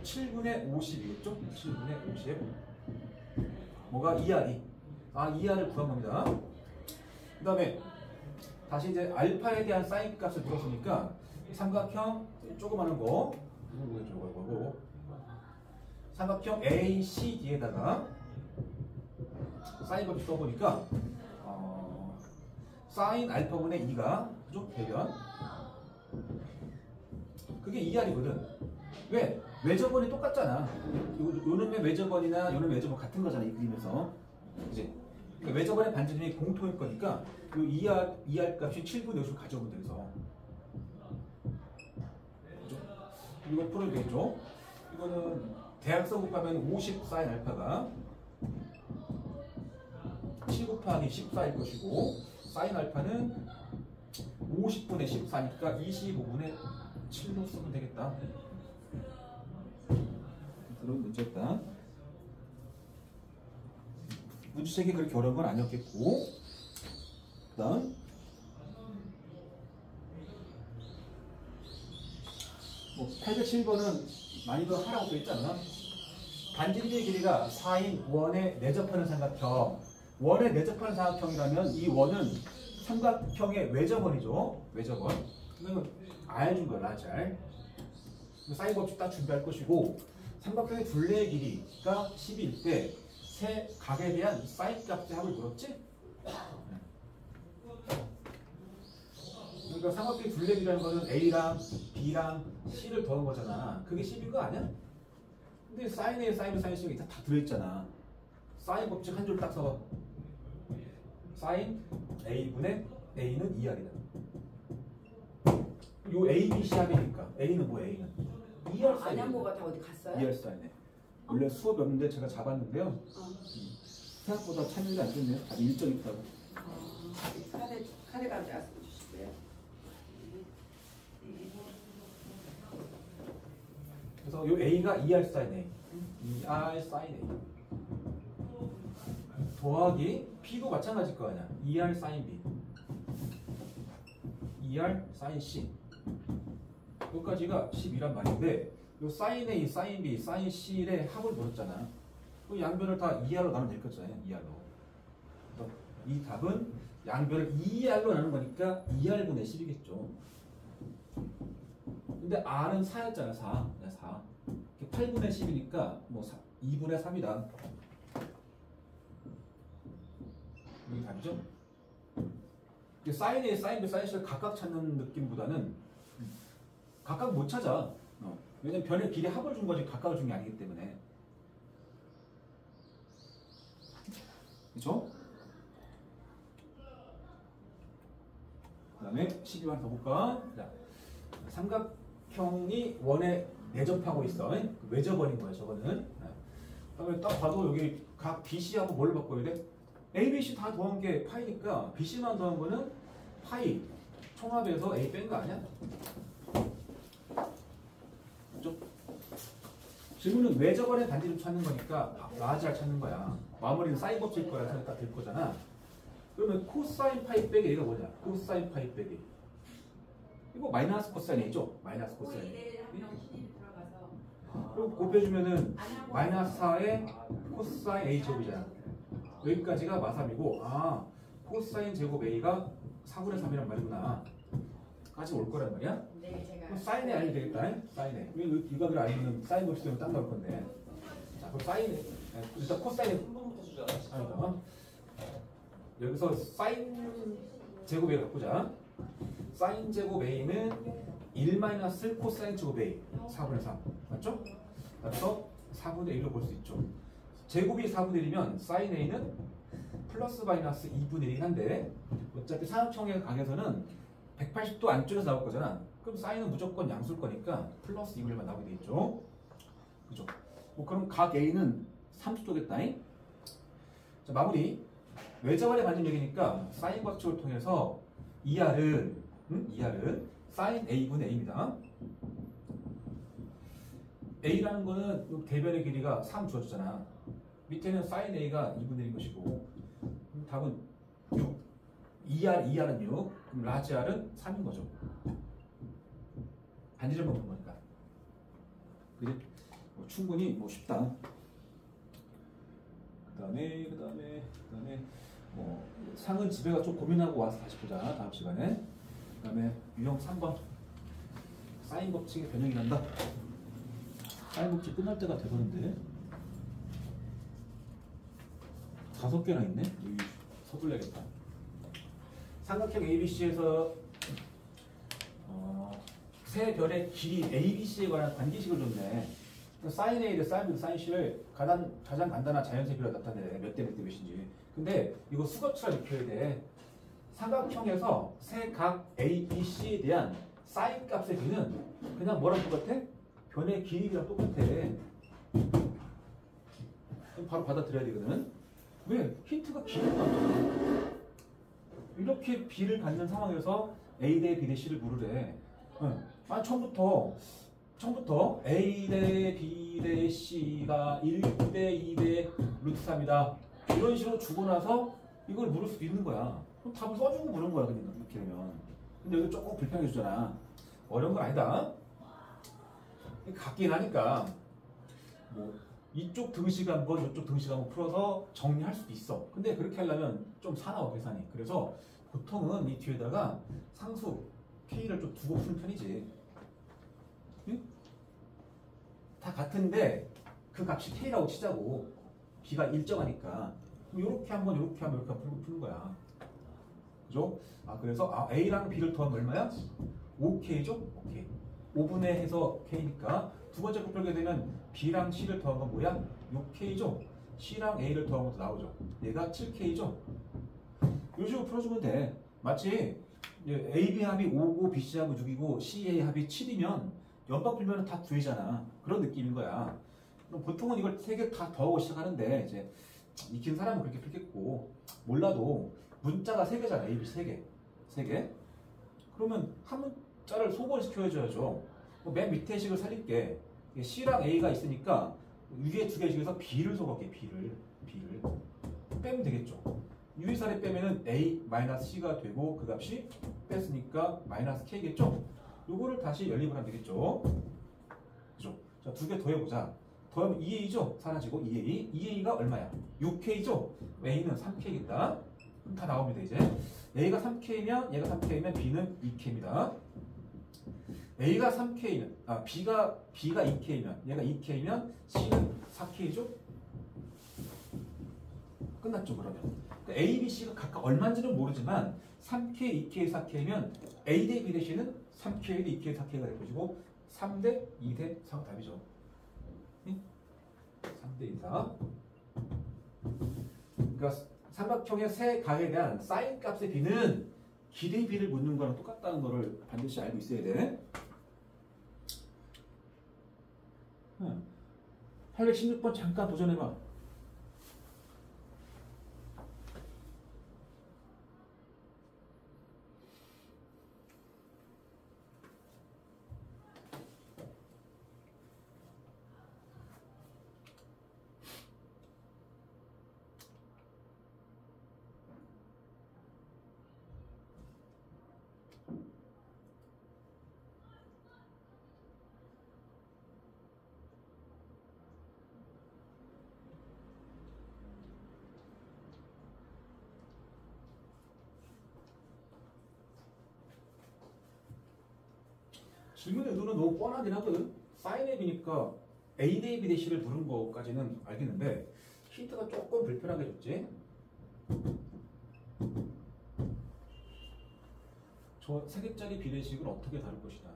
7분의 50이겠죠? 7분의 50. 뭐가 2R이? 2R을 구한 겁니다. 그 다음에 다시 이제 알파에 대한 사인 값을 물었으니까 삼각형 조그마한 거 삼각형 ACD에다가 사인 법칙 써보니까 사인 알파분의 2가 그죠? 대변 그게 2R이거든. 왜? 외접원이 똑같잖아. 요놈의 외접원이나 요놈의 외접원 같은 거잖아. 이 그림에서. 이제 그러니까 외접원의 반지름이 공통일 거니까 요 2R 값이 7분의 50을 가져오면 돼서. 그죠? 이거 풀어도 되겠죠? 이거는 대학서 곱하면 50 사인 알파가 7 곱하기 14일 것이고 사인 알파는 50분의 14니까 25분의 7로 쓰면 되겠다. 그런 문제였다. 문제책이 그렇게 어려운 건 아니었겠고, 그 다음 뭐 807번은 많이도 하라고 써 있잖아. 반지름의 길이가 4인 원에 내접하는 삼각형. 원에 내접하는 삼각형이라면 이 원은 삼각형의 외접원이죠. 외접원. 그러면 알준 거야, 라잘. 사인 법칙 딱 준비할 것이고, 삼각형의 둘레의 길이가 10일 때 세 각에 대한 사인 값의 합을 물었지? 그러니까 삼각형의 둘레 길이라는 거는 A랑 B랑 C를 더한 거잖아. 그게 10인 거 아니야? 근데 사인 A, 사인 B, 사인 C가 다 들어있잖아. 사인 법칙 한 줄 딱 써봐. 사인 A분의 A는 2R이다. 요 A, B, C 합이니까 A는 뭐 A는? 2R 사인. 안양고 같아 어디 갔어요? 2R 사인에. 원래 수업이 없는데 제가 잡았는데요. 생각보다 참여가 안 됐네요. 다 일정이 있다고. 카드 가져와서 주시고요. 그래서 요 A가 2R 사인 A. 2R 사인 A. 더하기 B도 마찬가지일 거 아니야. 2R 사인 B. 2R 사인 C. 여기까지가 10이란 말인데 요 사인 A, 사인 B, 사인 C의 합을 물었잖아. 그 양변을 다 2R로 나누면 될 거잖아요. 2R로. 이 답은 양변을 2R로 나눈 거니까 2R분의 10이겠죠. 근데 R은 4였잖아. 4. 4. 8분의 10이니까 뭐 2분의 3이다. 이게 답이죠? 사인 A, 사인 B, 사인 C를 각각 찾는 느낌보다는 각각 못 찾아. 왜냐면 변의 길이 합을 준 거지 각각을 준 게 아니기 때문에. 그렇죠? 그 다음에 12번 더 볼까? 자, 삼각형이 원에 내접하고 있어. 외접원인 거야 저거는. 그 다음에 딱 봐도 여기 각 BC하고 뭘 바꿔야 돼? A, B, C 다 더한 게 파이니까 BC만 더한 거는 파이 총합해서 A 뺀 거 아니야? 그죠? 질문은 왜 저번에 반지름 찾는 거니까 라지알 찾는 거야. 마무리는 사인 법칙일 거라 생각 될 거잖아. 그러면 코사인 파이 빼기 A가 뭐냐? 코사인 파이 빼기. 이거 마이너스 코사인 A죠? 마이너스 코사인 A. 그럼 곱해주면은 마이너스 4의 코사인 A 제곱이잖아. 여기까지가 마삼이고, 아, 코사인 제곱 A가 4분의 3이란 말이구나. 까지 올 거란 말이야? 네, 제가. 그럼 사인 A 알면 되겠다. 사인 A. 이거를 알면 사인 법칙으로 딱 나올 건데. 자, 그럼 사인 A. 일단 코사인 A. 아니다. 여기서 사인 제곱 A를 바꾸자. 사인 제곱 A는 1 마이너스 코사인 제곱 A 4분의 3 맞죠? 그래서 4분의 1로 볼 수 있죠. 제곱이 4분의 1이면 사인 A는 플러스 마이너스 2분의 1인데 어차피 사각형의 각에서는 180도 안쪽에서 나올 거잖아. 그럼 사인은 무조건 양수일 거니까 플러스 2분의 1만 나오게 돼 있죠. 그죠? 뭐 그럼 각 A는 30도겠다. 자, 마무리. 외자관의 반전 얘기니까 사인 법칙을 통해서 ER은 사인 A분의 A입니다. A라는 거는 요 대변의 길이가 3 주어지잖아. 밑에는 사인 A가 2분의 1인 것이고 답은 6. ER은 6. 그럼 라지 R은 3인 거죠. 반지름 먹는 거니까. 그지? 뭐 충분히 뭐 쉽다. 그다음에 뭐 상은 집에가 좀 고민하고 와서 다시 보자. 다음 시간에. 그다음에 유형 3번 사인 법칙의 변형이란다. 사인 법칙 끝날 때가 되었는데 5개나 있네. 여기 서둘러야겠다. 삼각형 ABC에서 세 별의 길이 ABC에 관한 관계식을 줬네. 사인 A를 사인 B, 사인 C를 가장 간단한 자연세비로 나타내. 몇 대 몇인지. 근데 이거 수거치라 익혀야 돼. 삼각형에서 세 각 A, B, C에 대한 사인 값의 비는 그냥 뭐랑 똑같아? 변의 길이랑 똑같아. 그럼 바로 받아들여야 되거든. 왜? 힌트가 길이가 많잖아. 이렇게 B를 갖는 상황에서 A 대 B 대 C를 물으래. 아, 처음부터 A 대 B 대 C가 1 대 2 대 루트 3이다. 이런 식으로 주고 나서 이걸 물을 수도 있는 거야. 그럼 답을 써주고 물은 거야. 그러니까 이렇게 되면. 근데 여기 조금 불편해 주잖아. 어려운 건 아니다. 같긴 하니까 뭐 이쪽 등식 한번 이쪽 등식 한번 풀어서 정리할 수도 있어. 근데 그렇게 하려면 좀 사나워 계산이. 그래서 보통은 이 뒤에다가 상수 K를 좀 두고 푸는 편이지. 응? 다 같은데 그 값이 K라고 치자고. B가 일정하니까 이렇게 한번 이렇게 하면 이렇게 푸는 거야. 그죠? 아, 그래서 A랑 B를 더하면 얼마야? 5K죠? 오케이. 5분의 해서 K니까 두 번째 곱하게 되면 B랑 C를 더한 건 뭐야? 6K죠? C랑 A를 더한 것도 나오죠. 얘가 7K죠? 이런 식으로 풀어주면 돼. 마치 AB 합이 5고 BC 합이 6이고 CA 합이 7이면 연방 풀면 다 9이잖아. 그런 느낌인 거야. 그럼 보통은 이걸 3개 다 더하고 시작하는데 이제 익힌 사람은 그렇게 풀겠고 몰라도 문자가 3개잖아. A, B 3개. 3개. 그러면 한 문자를 소번시켜줘야죠. 맨 밑에 식을 살릴게. C랑 A가 있으니까 위에 2개씩에서 B를 소거할게. B를 빼면 되겠죠. 유의사를 빼면은 A-C가 되고 그 값이 뺐으니까 마이너스 K겠죠? 요거를 다시 연립을 하면 되겠죠? 그죠? 자, 2개 더해보자. 더하면 2A죠? 사라지고 2A. 2A가 얼마야? 6K죠? A는 3K겠다. 다 나옵니다, 이제. A가 3K면, 얘가 3K면 B는 2K입니다. A가 3K면, B가 2K면, 얘가 2K면 C는 4K죠? 끝났죠, 그러면. A, B, C가 각각 얼마인지는 모르지만 3K, 2K, 4K면 A 대 B 대 C는 3K 대 2K, 4K가 될 것이고 3대 2 대 4가 답이죠. 3대 2, 4. 그러니까 삼각형의 세 각에 대한 사인 값의 B는 기대 B를 묻는 거랑 똑같다는 거를 반드시 알고 있어야 돼. 816번 잠깐 도전해봐. 질문의 의도는 너무 뻔하긴 하거든. 사인 A, B니까 A 대 B 대 C를 부른 거까지는 알겠는데 힌트가 조금 불편하게 줬지. 저 세 개짜리 비례식을 어떻게 다룰 것이다.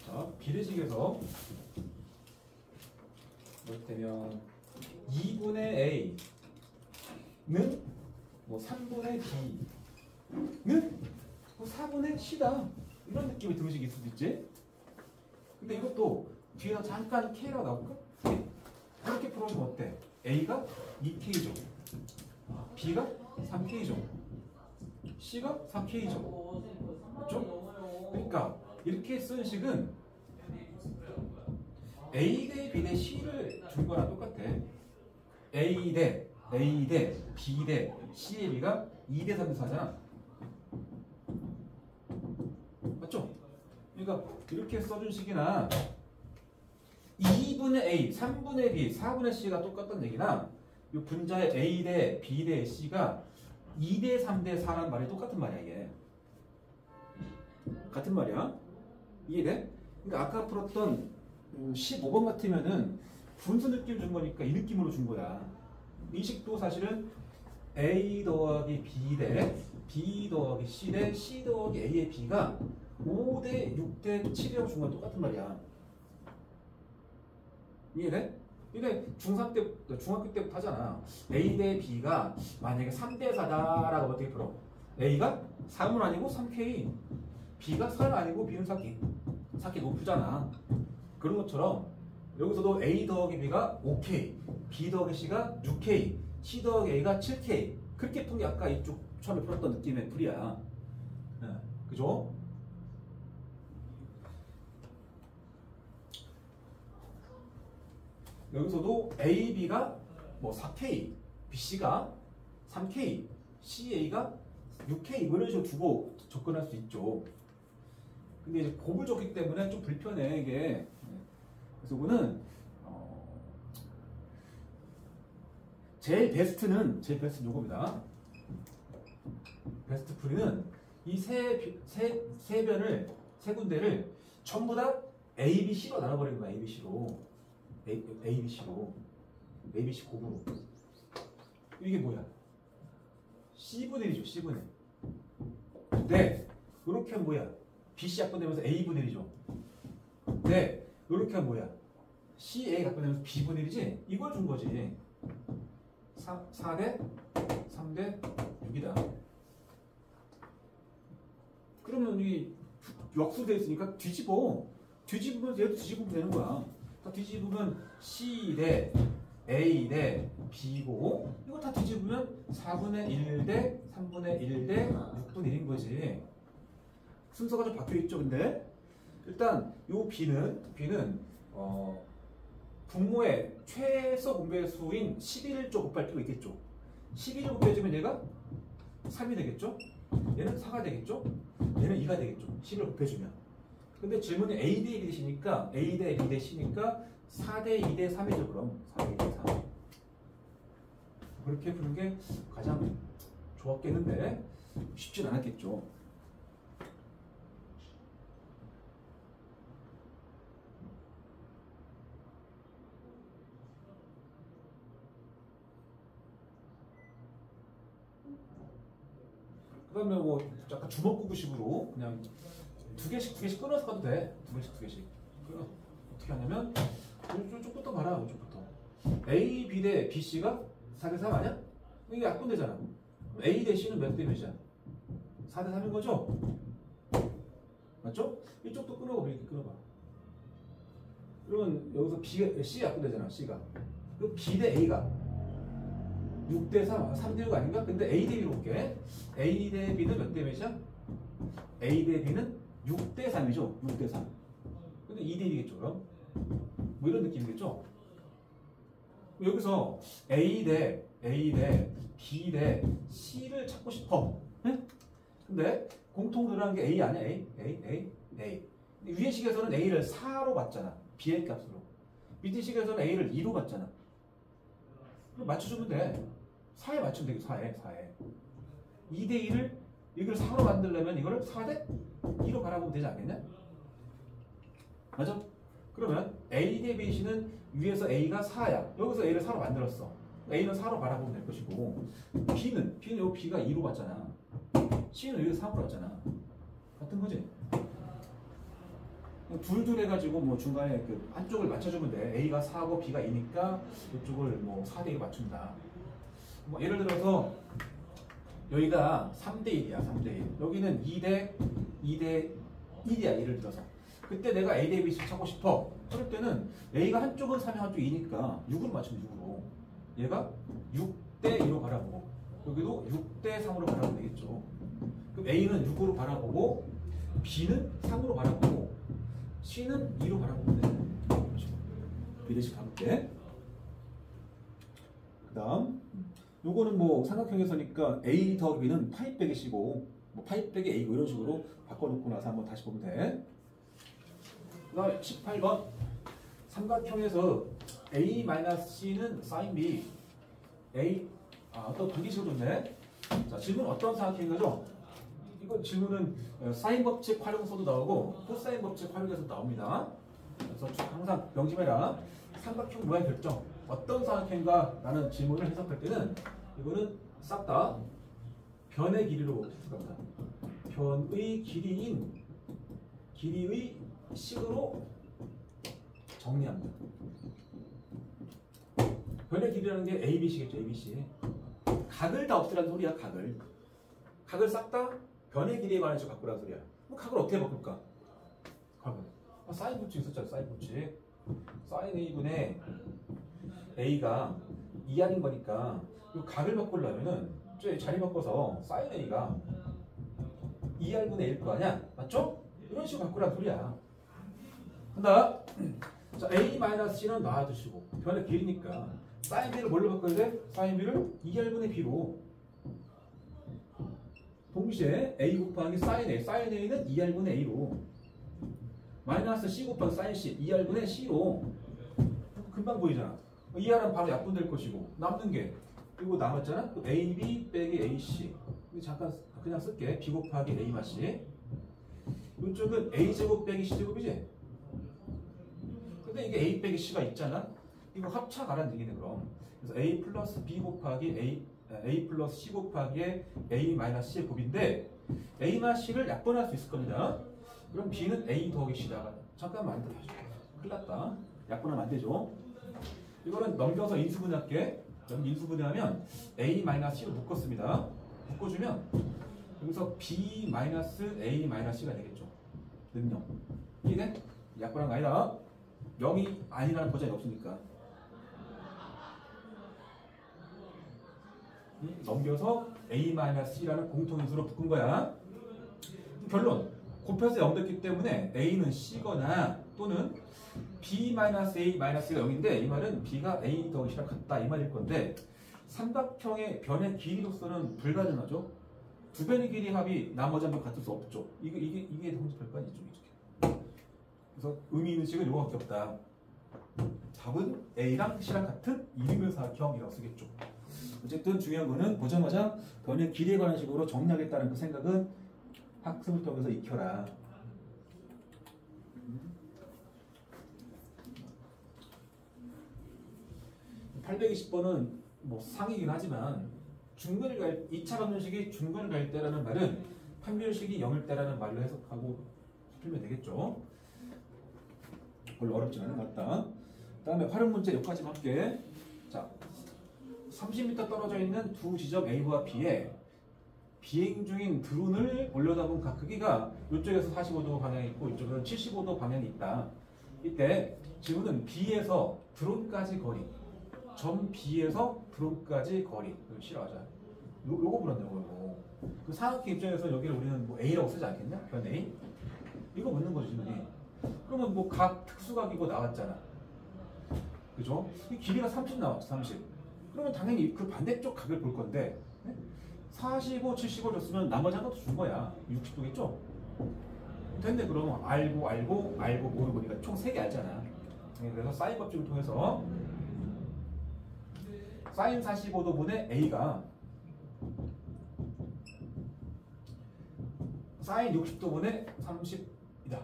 자, 비례식에서 이렇다면 2분의 A는 뭐 3분의 B는 뭐 4분의 C다. 이런 느낌의 등식이 있을 수도 있지. 근데 이것도 뒤에서 잠깐 K라고 나올까? 이렇게 풀어주면 어때? A가 2K죠. B가 3K죠. C가 4K죠. 맞죠? 그러니까 이렇게 쓴 식은 A 대 B 대 C를 준 거랑 똑같아. A 대 B 대 C의 B가 2 대 3 대 4잖아. 맞죠? 그러니까 이렇게 써준 식이나 2분의 A, 3분의 B, 4분의 C가 똑같다는 얘기나 이 분자의 A 대 B 대 C가 2 대 3 대 4라는 말이 똑같은 말이야 이게. 같은 말이야. 이해돼? 그러니까 아까 풀었던 15번 같으면은 분수 느낌 준 거니까 이 느낌으로 준 거야. 이 식도 사실은 A 더하기 B 대 B 더하기 C 대 C 더하기 A의 B가 5 대 6 대 7이라고 준 거랑 똑같은 말이야. 이해돼? 이게 중3 때, 중학교 때부터 하잖아. A 대 B가 만약에 3 대 4다라고 어떻게 풀어? A가 3은 아니고 3K, B가 4는 아니고 B는 4K. 4K 높으잖아. 그런 것처럼 여기서도 A 더하기 B가 5K, B 더하기 C가 6K, C 더하기 A가 7K. 그렇게 푼 게 아까 이쪽 처음에 풀었던 느낌의 풀이야. 네. 그죠? 여기서도 A, B가 뭐 4K, B, C가 3K, C, A가 6K 뭐 이런 식으로 두고 접근할 수 있죠. 근데 이제 곱을 줬기 때문에 좀 불편해 이게. 그래서 이거는 제일 베스트는 요겁니다. 베스트 풀이는 이 세 변을 세 군데를 전부 다 A, B, C로 나눠버리는 거야. A, B, C로. A, B, C로. A, B, C 곱으로. 이게 뭐야? C분의 1이죠. C분의 1. 네. 이렇게 하면 뭐야? BC 약분되면서 A분의 1이죠. 네. 이렇게 하면 뭐야? CA 약분되면서 B분의 1이지? 이걸 준 거지. 4대 3대 6이다. 그러면 이 역수되어 있으니까 뒤집으면 얘도 뒤집으면 되는 거야. 뒤집으면 C 대 A 대 B고 이거 다 뒤집으면 4분의 1 대 3분의 1 대 6분의 1인 거지. 순서가 좀 바뀌어 있죠. 근데 일단 요 B는 분모의 최소 분배수인 11조 곱할 필요가 있겠죠. 11조 곱해주면 얘가 3이 되겠죠. 얘는 4가 되겠죠. 얘는 2가 되겠죠. 11을 곱해주면. 근데 질문이 A 대 1 대 C니까 A 대 B 대 C니까 4 대 2 대 3이죠. 그럼 4 대 2 대 3. 그렇게 푸는 게 가장 좋았겠는데 쉽진 않았겠죠. 그 다음에 뭐 약간 주먹구구식으로 그냥 두 개씩 끊어서 가도 돼. 두 개씩 끊어. 어떻게 하냐면 이쪽부터 봐라. 이쪽부터 A, B 대 B, C가 4대 3 아니야? 이게 약분되잖아. A 대 C는 몇 대 몇이야? 4대 3인 거죠? 맞죠? 이쪽도 끊어봐. 이렇게 끊어봐. 그러면 여기서 B가, C 약분되잖아. C가. 그럼 B 대 A가 6대 3, 3대 6 아닌가? 근데 A 대 B로 볼게. A 대 B는 몇 대 몇이야? A 대 B는 6대 3이죠. 6대 3. 근데 2대 1이겠죠, 그럼? 뭐 이런 느낌이겠죠? 여기서 A 대 B 대 C를 찾고 싶어. 네? 근데 공통 들어간 게 A 아니야? A. 근데 위의 식에서는 A를 4로 봤잖아. B의 값으로. 밑에 식에서는 A를 2로 봤잖아. 그럼 맞춰주면 돼. 4에 맞추면 되겠어. 4에. 2대 2를 이걸 4로 만들려면 이걸 4대 2로 바라보면 되지 않겠냐? 맞아? 그러면 A 대 B, C는 위에서 A가 4야. 여기서 A를 4로 만들었어. A는 4로 바라보면 될 것이고 B는 여기 B가 2로 봤잖아. C는 여기서 3으로 봤잖아. 같은 거지? 둘 해가지고 뭐 중간에 그 한쪽을 맞춰주면 돼. A가 4고 B가 2니까 이쪽을 뭐 4대 2로 맞춘다. 뭐 예를 들어서 여기가 3대 1이야. 3대 1. 여기는 2대 1이야. 예를 들어서. 그때 내가 A 대 B 찾고 싶어. 그럴 때는 A가 한쪽은 3이 한쪽 2니까 6으로 맞추면 6으로. 얘가 6대 2로 바라보고 여기도 6대 3으로 바라보면 되겠죠. 그럼 A는 6으로 바라보고 B는 3으로 바라보고 C는 2로 바라보면 돼. 비례식 가볼게. 그 다음 요거는 뭐 삼각형에서니까 A 더하기 B는 파이 빼기 C고 뭐 파이 빼기 A고 이런 식으로 바꿔놓고 나서 한번 다시 보면 돼. 그 다음에 18번 삼각형에서 A-C는 sin B 또 관계식으로 줬네. 자, 질문 어떤 삼각형인 거죠? 이거 질문은 사인 법칙 활용서도 나오고 코사인 법칙 활용해서 나옵니다. 그래서 항상 명심해라. 삼각형 모양 결정 어떤 삼각형인가 라는 질문을 해석할 때는 이거는 싹 다 변의 길이로 해석합니다. 변의 길이인 길이의 식으로 정리합니다. 변의 길이라는 게 ABC겠죠. ABC. 각을 다 없애라는 소리야. 각을 싹 다 변의 길이에 관한 식으로 바꾸라는 소리야. 그럼 각을 어떻게 바꿀까? 사인 법칙 있었잖아. 사인 법칙. 사인 A분의 A가 2R인 거니까 이 각을 바꾸려면은 자리 바꿔서 사인 A가 2R분의 1일 거 아니야? 맞죠? 이런 식으로 바꾸라는 소리야. 한다. 자, A-C는 놔두시고 변의 길이니까 사인 B를 뭘로 바꿔야 돼? 사인 B를 2R분의 B로. 동시에 A 곱하기 사인 A, 사인 A는 2R분의 A로 마이너스 C 곱하기 사인 C, 2R분의 C로. 금방 보이잖아. 2R은 바로 약분될 것이고 남는 게 이거 남았잖아. AB 빼기 AC. 잠깐 그냥 쓸게. B 곱하기 A 마시. 이쪽은 A제곱 빼기 C제곱이지? 근데 이게 A 빼기 C가 있잖아. 이거 합차가라는 얘기네 그럼. 그래서 A 플러스 B 곱하기 A 플러스 C 곱하기 A 마이너스 C의 곱인데 A 마이너스 C를 약분할 수 있을 겁니다. 그럼 B는 A 더하기 C다가 잠깐만 안 돼. 큰일 났다. 약분하면 안 되죠. 이거는 넘겨서 인수분해할게. 여기 인수분해하면 A 마이너스 C로 묶었습니다. 묶어주면 여기서 B 마이너스 A 마이너스 C가 되겠죠. 능력. 이게 약분한 거 아니다. 0이 아니라는 보장이 없으니까. 넘겨서 A-C라는 공통인수로 묶은 거야. 결론. 곱해서 0 됐기 때문에 A는 C거나 또는 B-A-C가 0인데 이 말은 B가 A 더하기 C랑 같다 이 말일 건데 삼각형의 변의 길이로서는 불가능하죠. 두 변의 길이 합이 나머지 한 번 같을 수 없죠. 이게 성립할 거 아니죠. 그래서 의미 있는 식은 이거밖에 없다. 답은 A랑 C랑 같은 이름의 사각형이라고 쓰겠죠. 어쨌든 중요한 거는 보자마자 변의 길이에 관한 식으로 정리하겠다는 그 생각은 학습을 통해서 익혀라. 820번은 뭐 상이긴 하지만 중근을 갈 2차 방정식이 중근을 갈 때라는 말은 판별식이 0일 때라는 말로 해석하고 풀면 되겠죠. 별로 어렵지 않은 것 같다. 다음에 활용 문제 여기까지만 할게. 자, 30m 떨어져 있는 두 지점 A와 B에 비행 중인 드론을 올려다본 각 크기가 이쪽에서 45도 방향이 있고 이쪽에서 75도 방향이 있다. 이때 질문은 B에서 드론까지 거리, 점 B에서 드론까지 거리. 이거 싫어하자. 요거 물었네요. 요거. 그 사각형 입장에서 여기를 우리는 뭐 A라고 쓰지 않겠냐? 변 A. 이거 묻는 거지 질문이. 그러면 뭐 각 특수각이고 나왔잖아. 그죠? 이 길이가 30 나왔죠. 30. 그러면 당연히 그 반대쪽 각을 볼 건데 45, 75 줬으면 나머지 하나도 준 거야. 60도겠죠? 됐네. 그러면 알고 모르고 그러니까 총 3개 알잖아. 그래서 사인 법칙을 통해서 사인 45도분의 A가 사인 60도분의 30이다.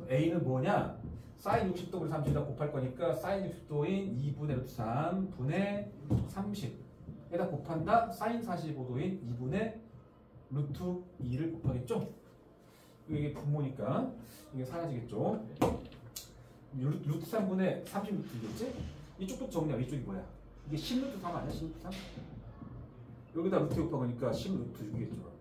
A는 뭐냐? 사인 60도분의 30에다 곱할 거니까 사인 60도인 2분의 루트 3분의 30에다 곱한다. 사인 45도인 2분의 루트 2를 곱하겠죠? 이게 분모니까 이게 사라지겠죠? 루트 3분의 30루트겠지? 이쪽도 정리하고 이쪽이 뭐야? 이게 10루트 3 아니야? 10루트 3? 여기다 루트 곱하니까 10루트 6이겠죠?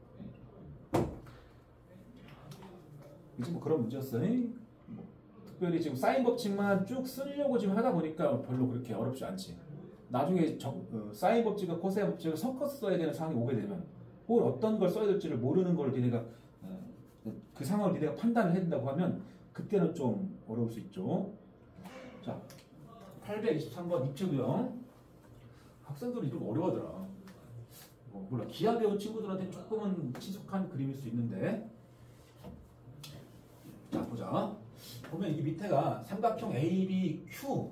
이제 뭐 그런 문제였어. 뭐 특별히 지금 사인 법칙만 쭉 쓰려고 지금 하다 보니까 별로 그렇게 어렵지 않지. 나중에 사인 법칙과 코사인 법칙을 섞어서 써야 되는 상황이 오게 되면 혹은 어떤 걸 써야 될지를 모르는 걸 니네가 그 상황을 니네가 판단을 해야 된다고 하면 그때는 좀 어려울 수 있죠. 자, 823번 입체도형. 학생들이 좀 어려워하더라. 몰라. 기하 배운 친구들한테 조금은 친숙한 그림일 수 있는데. 자, 보자. 보면 이게 밑에가 삼각형 ABQ.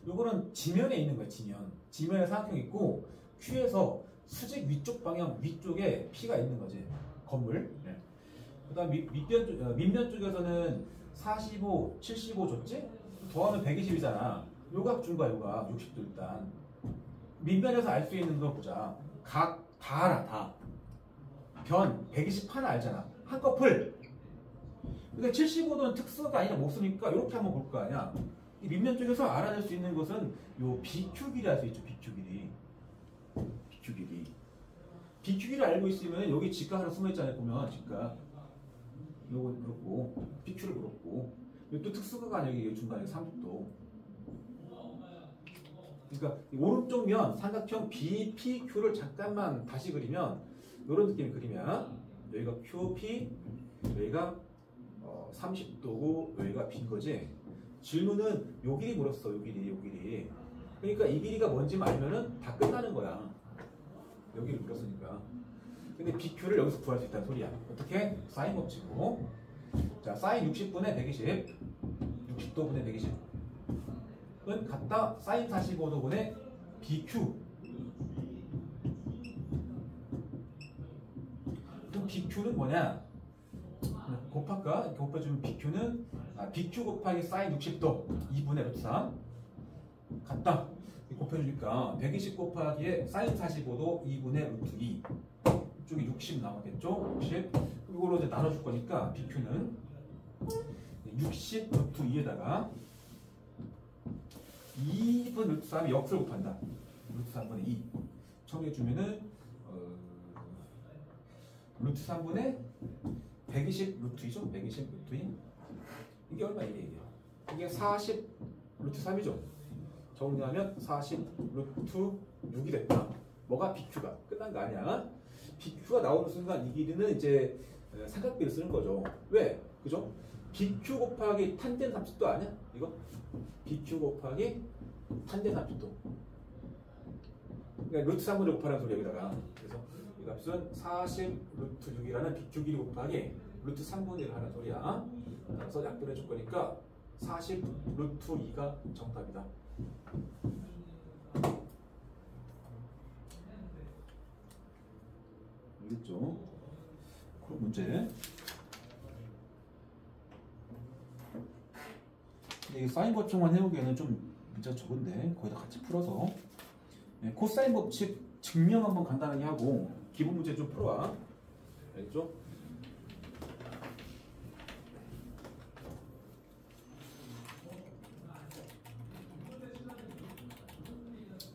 요거는 지면에 있는 거야, 지면. 지면에 삼각형이 있고 Q에서 수직 위쪽 방향 위쪽에 P가 있는 거지. 건물. 네. 그 다음 밑면 쪽에서는 45, 75 줬지? 더하면 120이잖아. 요각 준 거야, 요각. 60도 일단. 밑면에서 알 수 있는 거 보자. 각 다 알아, 다. 변 120 하나 알잖아. 한꺼풀. 그러니까 75도는 특수가 아니라 못 쓰니까 이렇게 한번 볼 거 아니야. 이 밑면 쪽에서 알아낼 수 있는 것은 요 BQ 길이 알 수 있죠. BQ 길이. BQ 길이. BQ 길이를 알고 있으면 여기 직각 하나 숨어 있잖아요. 보면 직각. 요거 그렇고 BQ를 그렇고 또 특수가 아니야. 여기 중간에 30도. 그러니까 오른쪽 면 삼각형 BPQ를 잠깐만 다시 그리면 이런 느낌의 그림이야. 여기가 QP, 여기가 30도고 여기가 빈 거지. 질문은 요 길이 물었어. 요 길이. 그러니까 이 길이가 뭔지만 알면은 다 끝나는 거야. 여기를 물었으니까. 근데 BQ를 여기서 구할 수 있다는 소리야. 어떻게? 사인 법칙으로. 자, 사인 60분의 120, 60도분의 120은 같다. 사인 45도분의 BQ. 그럼 BQ는 뭐냐? 곱할까? 이렇게 곱해주면 BQ는 BQ 곱하기 사인 60도 2분의 루트 3 같다. 곱해주니까 120 곱하기에 사인 45도 2분의 루트 2 이쪽에 60 나오겠죠? 60 이걸로 이제 나눠줄 거니까 BQ는 60 루트 2에다가 2분 루트 3이 역수를 곱한다. 루트 3분의 2 정리해주면은 루트 3분의 120 루트이죠? 120 루트인 이게 얼마 이게 이게 40 루트 3이죠? 정리하면 40 루트 6이 됐다. 뭐가 BQ가 끝난 거 아니야? BQ가 나오는 순간 이 길이는 이제 삼각비를 쓰는 거죠. 왜? 그죠? BQ 곱하기 탄젠 30도 아니야? 이거? BQ 곱하기 탄젠 30도. 그러니까 루트 3분의 곱하라는 소리 여기다가. 그래서 이 값은 40 루트 6이라는 BQ 길이 곱하기 루트 3분의 1을 하는 소리야. 그래서 약분해 줄 거니까 40 루트 2가 정답이다. 알겠죠? 그럼 문제. 이게 사인 법칙만 해오기에는 좀 문제가 적은데 거의 다 같이 풀어서 코사인 법칙 증명 한번 간단하게 하고 기본 문제 좀 풀어와. 알겠죠?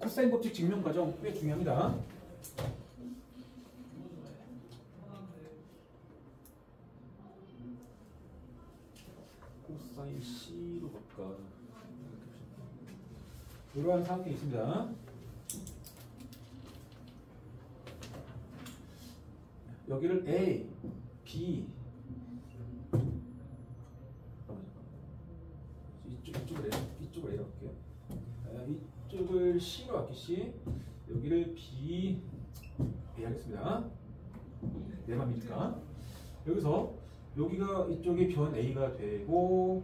코사인 법칙 증명 과정 꽤 중요합니다. 코사인 C로 볼까? 이러한 상황이 있습니다. 여기를 A, B 이쪽으로 내려갈게요. 이쪽을 C로 할게 C. 여기를 B 하겠습니다. 내 맘이니까. 여기서 여기가 이쪽이 변 A가 되고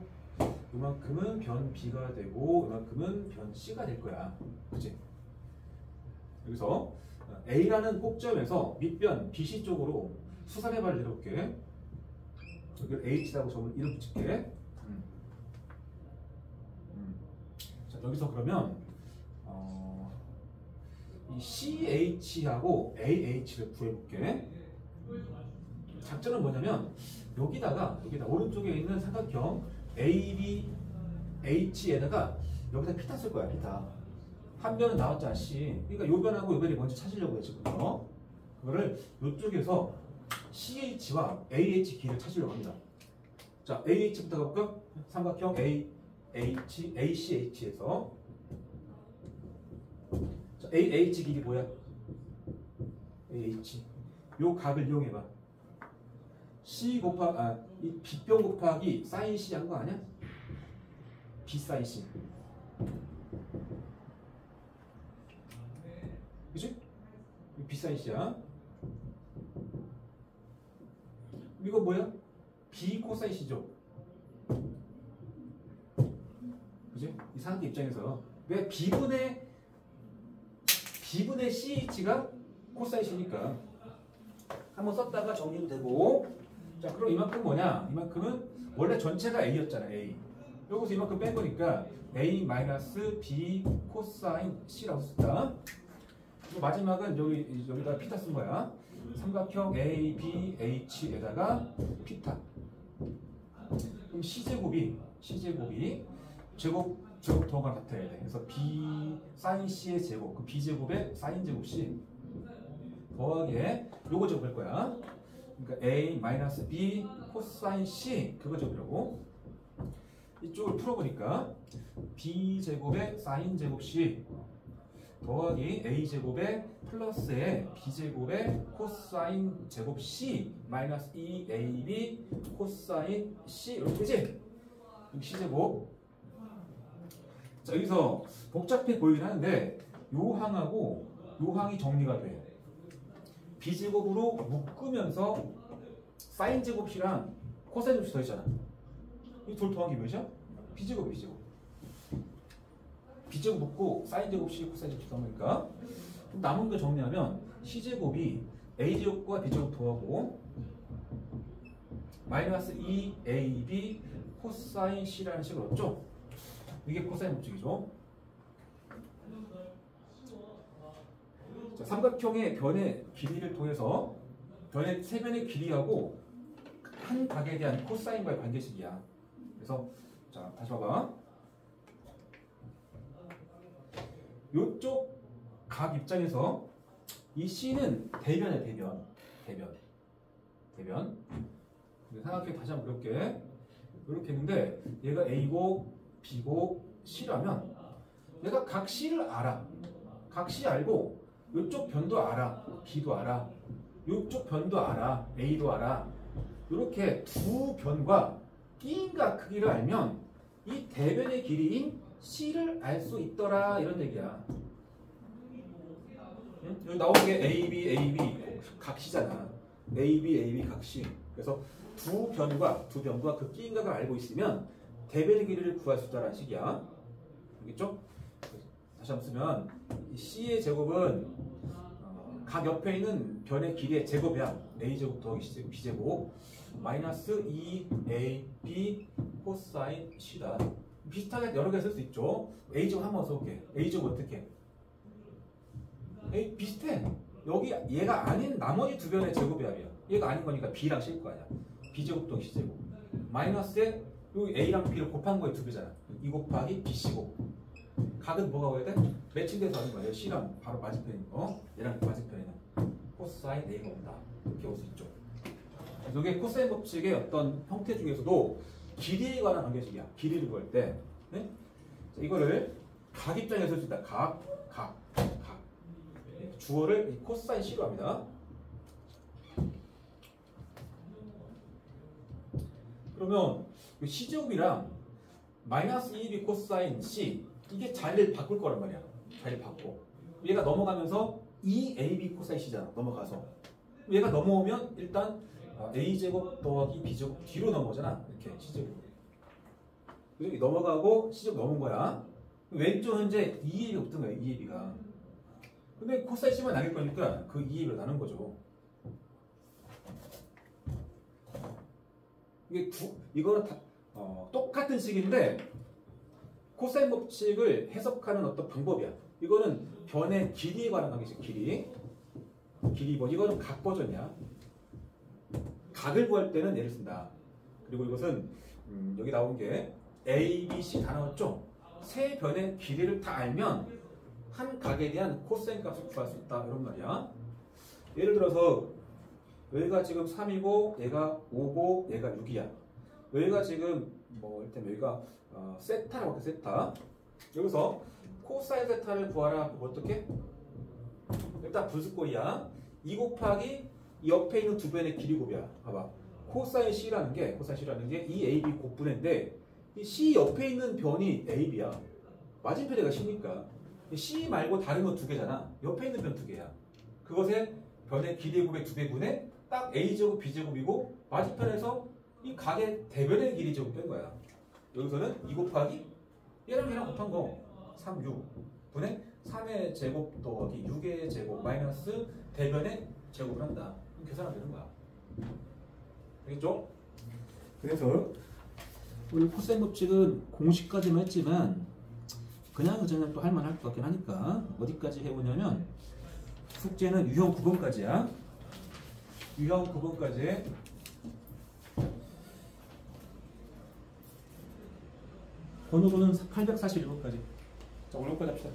이만큼은 변 B가 되고 이만큼은 변 C가 될 거야. 그치? 여기서 A라는 꼭점에서 밑변 BC 쪽으로 수산의 발을 내려볼게. 여기를 H라고 적으면 이름 붙일게. 자, 여기서 그러면 이 CH하고 AH를 구해볼게. 작전은 뭐냐면 여기다 오른쪽에 있는 삼각형 ABH에다가 여기다 피타 쓸 거야. 피타. 한 변은 나왔잖아 C. 그러니까 요 변하고 요 변이 먼저 찾으려고 해 지금. 그거를 이쪽에서 CH와 AH 길을 찾으려고 합니다. 자, AH부터 가볼까? 삼각형 ACH에서 자, AH 길이 뭐야? AH. 요 각을 이용해봐. C 이 B변 곱하기 사인 C 한 거 아니야? B 사인 C. 그치? B 사인 C야. 이거 뭐야? B 코사인 C죠. 그치? 이 사람들 입장에서 왜 B분의 CH가 코사인 C니까 한번 썼다가 정리도 되고. 자, 그럼 이만큼 뭐냐? 이만큼은 원래 전체가 A였잖아. A. 여기서 이만큼 뺀 거니까 A-B 코사인 C라고 썼다. 마지막은 여기다 피타 쓴 거야. 삼각형 ABH에다가 피타. 그럼 C제곱이 제곱 더가 같아야 돼. 그래서 B 사인 C의 제곱, 그 B제곱에 사인 제곱 C 더하기에 요거 제곱할 거야. 그러니까 A-B 코사인 C 그거 제곱이라고. 이쪽을 풀어보니까 B제곱에 사인 제곱 C 더하기 A제곱에 플러스에 B제곱에 코사인 제곱 C 마이너스 2AB 코사인 C 이렇게 되지? C제곱. 자, 여기서 복잡해 보이긴 하는데 요 항하고 요 항이 정리가 돼. B제곱으로 묶으면서 사인 제곱 C랑 코사인 제곱 C 더했잖아. 이 둘 더한 게 몇이야? B제곱, B제곱. B제곱 묶고 사인 제곱 C, 코사인 제곱 C 더하니까 남은 거 정리하면 C제곱이 A제곱과 B제곱 더하고 마이너스 2AB 코사인 C라는 식으로 얻죠? 이게 코사인 법칙이죠. 자, 삼각형의 변의 길이를 통해서 변의 세 변의 길이하고 한 각에 대한 코사인과의 관계식이야. 그래서 자, 다시 봐봐. 이쪽 각 입장에서 이 C는 대변이야. 대변. 삼각형 다시 한번 그려볼게. 이렇게 했는데 얘가 A고 B고 C라면 내가 각 C를 알아. 각 C 알고 이쪽 변도 알아. B도 알아. 이쪽 변도 알아. A도 알아. 이렇게 두 변과 끼인각 크기를 알면 이 대변의 길이인 C를 알 수 있더라 이런 얘기야. 응? 여기 나오는 게 AB 각 C잖아. AB 각 C. 그래서 두 변과 그 끼인각을 알고 있으면 대변의 길이를 구할 수 있다는 식이야. 알겠죠? 다시 한번 쓰면 이 C의 제곱은 각 옆에 있는 변의 길이의 제곱이야. A제곱 더하기 C제곱, B제곱 마이너스 2AB 코사인 C다. 비슷하게 여러 개 쓸 수 있죠. A제곱 한번 써볼게. A제곱 어떻게 해? 비슷해. 여기 얘가 아닌 나머지 두 변의 제곱이 합이야. 얘가 아닌 거니까 B랑 C일 거 아니야. B제곱 더하기 C제곱 마이너스에 여기 A랑 B를 곱한 거에 두 배잖아. 2 곱하기 BC곱 각은 뭐가 와야 돼? 매칭돼서 하는 거예요. C랑 바로 맞은편인 거. 얘랑 맞은편에는 코사인 A가 온다. 이렇게 올 수 있죠. 이게 코사인 법칙의 어떤 형태 중에서도 길이에 관한 관계식이야. 길이를 구할 때. 네? 자, 이거를 각 입장에서 쓴다. 각. 네, 주어를 이 코사인 C로 합니다. 그러면 이 C제곱이랑 마이너스 2ab 코사인 C 이게 자리를 바꿀 거란 말이야. 자리 바꿔. 얘가 넘어가면서 2ab 코사인 C잖아. 넘어가서. 얘가 넘어오면 일단 A제곱 더하기 B제곱 뒤로 넘어오잖아. 이렇게 C제곱. 그래서 넘어가고 C제곱 넘은 거야. 왼쪽은 이제 2ab이 없던 거야. 2ab가. 근데 코사인 C만 나길 거니까 그 2ab을 나눈 거죠. 이거는 다 똑같은 식인데 코사인 법칙을 해석하는 어떤 방법이야. 이거는 변의 길이에 관한 관계식. 길이 뭐 이거는 각 버전이야. 각을 구할 때는 얘를 쓴다. 그리고 이것은 여기 나온 게 A, B, C 다 나왔죠. 세 변의 길이를 다 알면 한 각에 대한 코사인 값을 구할 수 있다. 이런 말이야. 예를 들어서 여기가 지금 3이고 얘가 5고 얘가 6이야. 여기가 지금 뭐 일단 여기가 세타라고 할게. 세타. 여기서 코사인 세타를 구하라. 어떻게? 일단 분수꼴이야. 2 곱하기 옆에 있는 두 변의 길이 곱이야. 봐봐. 코사인 C라는 게 2AB 곱분인데 이 C 옆에 있는 변이 AB야. 맞은편에가 C니까 C 말고 다른 건 두 개잖아. 옆에 있는 변 두 개야. 그것의 변의 길이 곱의 두 배분에 딱 A제곱 B제곱이고 맞은편에서 이 각의 대변의 길이 제곱 뺀 거야. 여기서는 2 곱하기 얘랑 곱한 거 3, 6 분의 3의 제곱 더하기 6의 제곱 마이너스 대변의 제곱을 한다. 그럼 계산하면 되는 거야. 알겠죠? 그래서 우리 코사인 법칙은 공식까지만 했지만 그냥 또 할만할 것 같긴 하니까 어디까지 해보냐면 숙제는 유형 9번까지야. 유형 9번까지 번호로는 841번까지. 자, 오늘 여기까지 합시다.